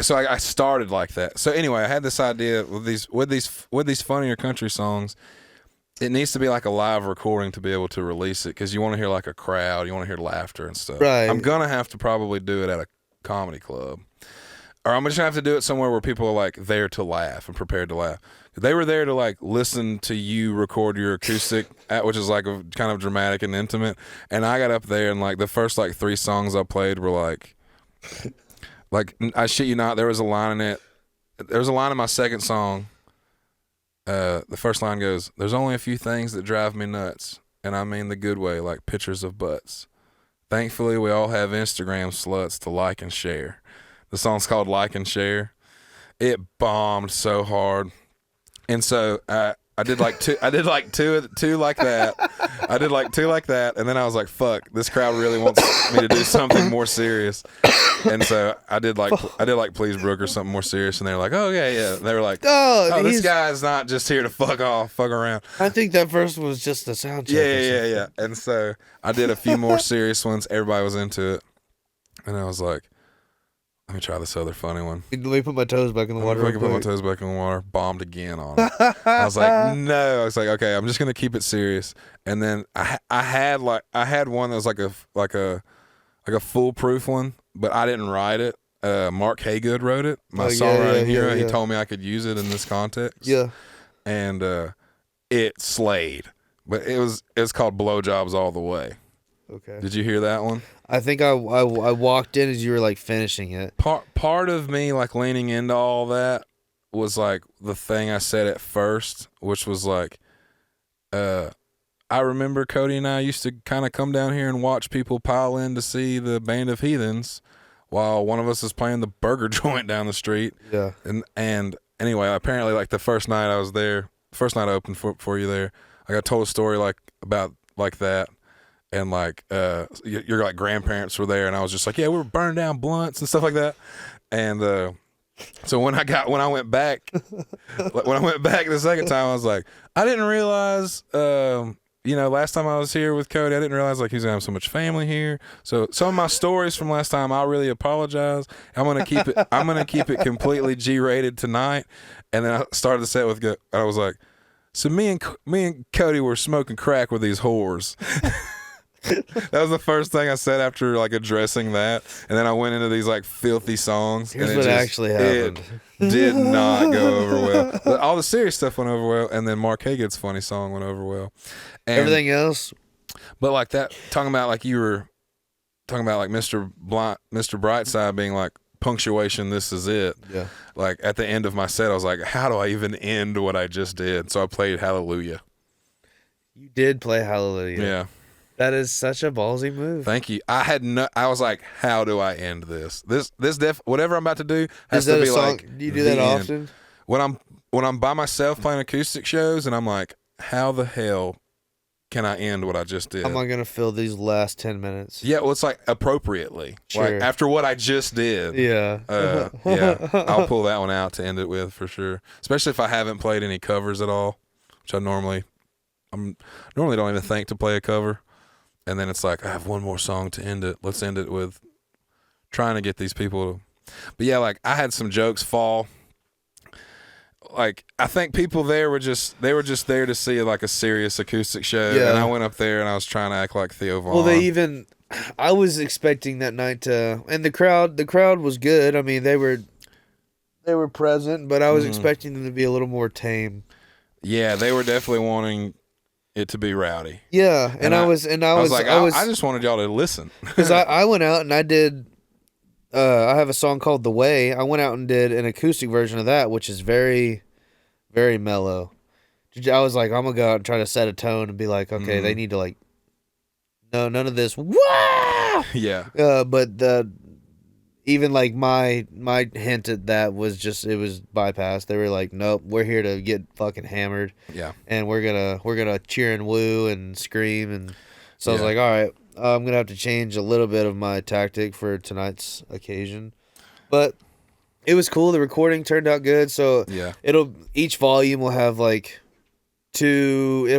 So I started like that. So anyway, I had this idea with these funnier country songs. It needs to be like a live recording to be able to release it, because you want to hear like a crowd, you want to hear laughter and stuff. Right. I'm gonna have to probably do it at a comedy club, or I'm just gonna have to do it somewhere where people are like there to laugh and prepared to laugh. They were there to like listen to you record your acoustic, which is like a kind of dramatic and intimate. And I got up there and like the first like 3 songs I played were like I shit you not, there was a line in it. There was a line in my second song. The first line goes, "There's only a few things that drive me nuts, and I mean the good way, like pictures of butts. Thankfully, we all have Instagram sluts to like and share." The song's called Like and Share. It bombed so hard. And so I did like two like that. I did like 2 like that, and then I was like, "Fuck, this crowd really wants me to do something more serious." And so I did like Please Brooke or something more serious, and they were like, "Oh yeah." They were like, "Oh, this guy's not just here to fuck around." I think that first was just a sound check. Yeah. And so I did a few more serious ones. Everybody was into it, and I was like, "Let me try this other funny one." Let me put my toes back in the water. I put my toes back in the water. Bombed again on it. I was like, no. I was like, okay, I'm just gonna keep it serious. And then I had one that was like a foolproof one, but I didn't write it. Mark Haygood wrote it. My songwriting hero. He told me I could use it in this context. Yeah. And it slayed. But it was called Blowjobs All the Way. Okay. Did you hear that one? I think I walked in as you were like finishing it. Part of me like leaning into all that was like the thing I said at first, which was like, I remember Kody and I used to kind of come down here and watch people pile in to see the Band of Heathens while one of us is playing the burger joint down the street. Yeah. And anyway, apparently like the first night I was there, first night I opened for you there, I got told a story like about like that. And like your like grandparents were there, and I was just like, yeah, we were burning down blunts and stuff like that. And so when I went back the second time, I was like, I didn't realize, last time I was here with Kody, I didn't realize like he's gonna have so much family here. So some of my stories from last time, I really apologize. I'm gonna keep it completely G-rated tonight. And then I started the set with, I was like, so me and Kody were smoking crack with these whores. That was the first thing I said after like addressing that, and then I went into these like filthy songs. Here's what actually happened. It did not go over well. But all the serious stuff went over well, and then Mark Haygood's funny song went over well. And, everything else, but like that, talking about like you were talking about like Mr. Brightside being like punctuation. This is it. Yeah. Like at the end of my set, I was like, how do I even end what I just did? So I played Hallelujah. You did play Hallelujah. Yeah. That is such a ballsy move. Thank you. I was like, how do I end this? Whatever I'm about to do has to be like. Do you do that often? When I'm by myself playing acoustic shows, and I'm like, how the hell can I end what I just did? How am I gonna fill these last 10 minutes? Yeah, well, it's like appropriately. Sure. Like after what I just did. Yeah. Yeah. I'll pull that one out to end it with for sure. Especially if I haven't played any covers at all, which I normally don't even think to play a cover. And then it's like, I have one more song to end it. Let's end it with trying to get these people to... But yeah, like I had some jokes fall. Like I think people there were just there to see like a serious acoustic show. Yeah. And I went up there and I was trying to act like Theo Vaughn. Well, I was expecting that night to, and the crowd was good. I mean, they were present, but I was expecting them to be a little more tame. Yeah, they were definitely wanting it to be rowdy. Yeah, and I was like, I just wanted y'all to listen. Because I went out and I did. I have a song called "The Way." I went out and did an acoustic version of that, which is very, very mellow. I was like, I'm gonna go out and try to set a tone and be like, okay, they need to like, no, none of this. Wow. Yeah. But even like my hint at that was just, it was bypassed. They were like, nope, we're here to get fucking hammered. Yeah. And we're gonna cheer and woo and scream. And so I was like, all right, I'm gonna have to change a little bit of my tactic for tonight's occasion. But it was cool. The recording turned out good. So yeah, each volume will have like three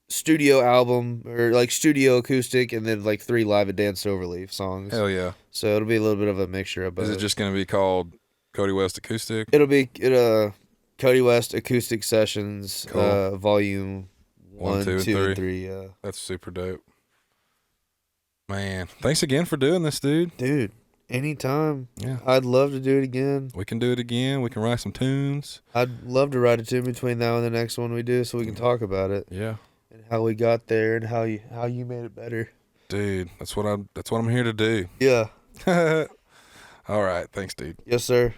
studio album or like studio acoustic, and then like 3 live at Dance Overleaf songs. Hell yeah. So it'll be a little bit of a mixture of both. Is it just going to be called Kody West Acoustic? It'll be Kody West Acoustic Sessions, Cool. Volume 1, 2, and 3. Yeah. That's super dope. Man, thanks again for doing this, dude. Dude, anytime. Yeah. I'd love to do it again. We can do it again. We can write some tunes. I'd love to write a tune between now and the next one we do, so we can talk about it Yeah. and how we got there and how you made it better. Dude, that's what I'm here to do. Yeah. All right, thanks, dude. Yes, sir.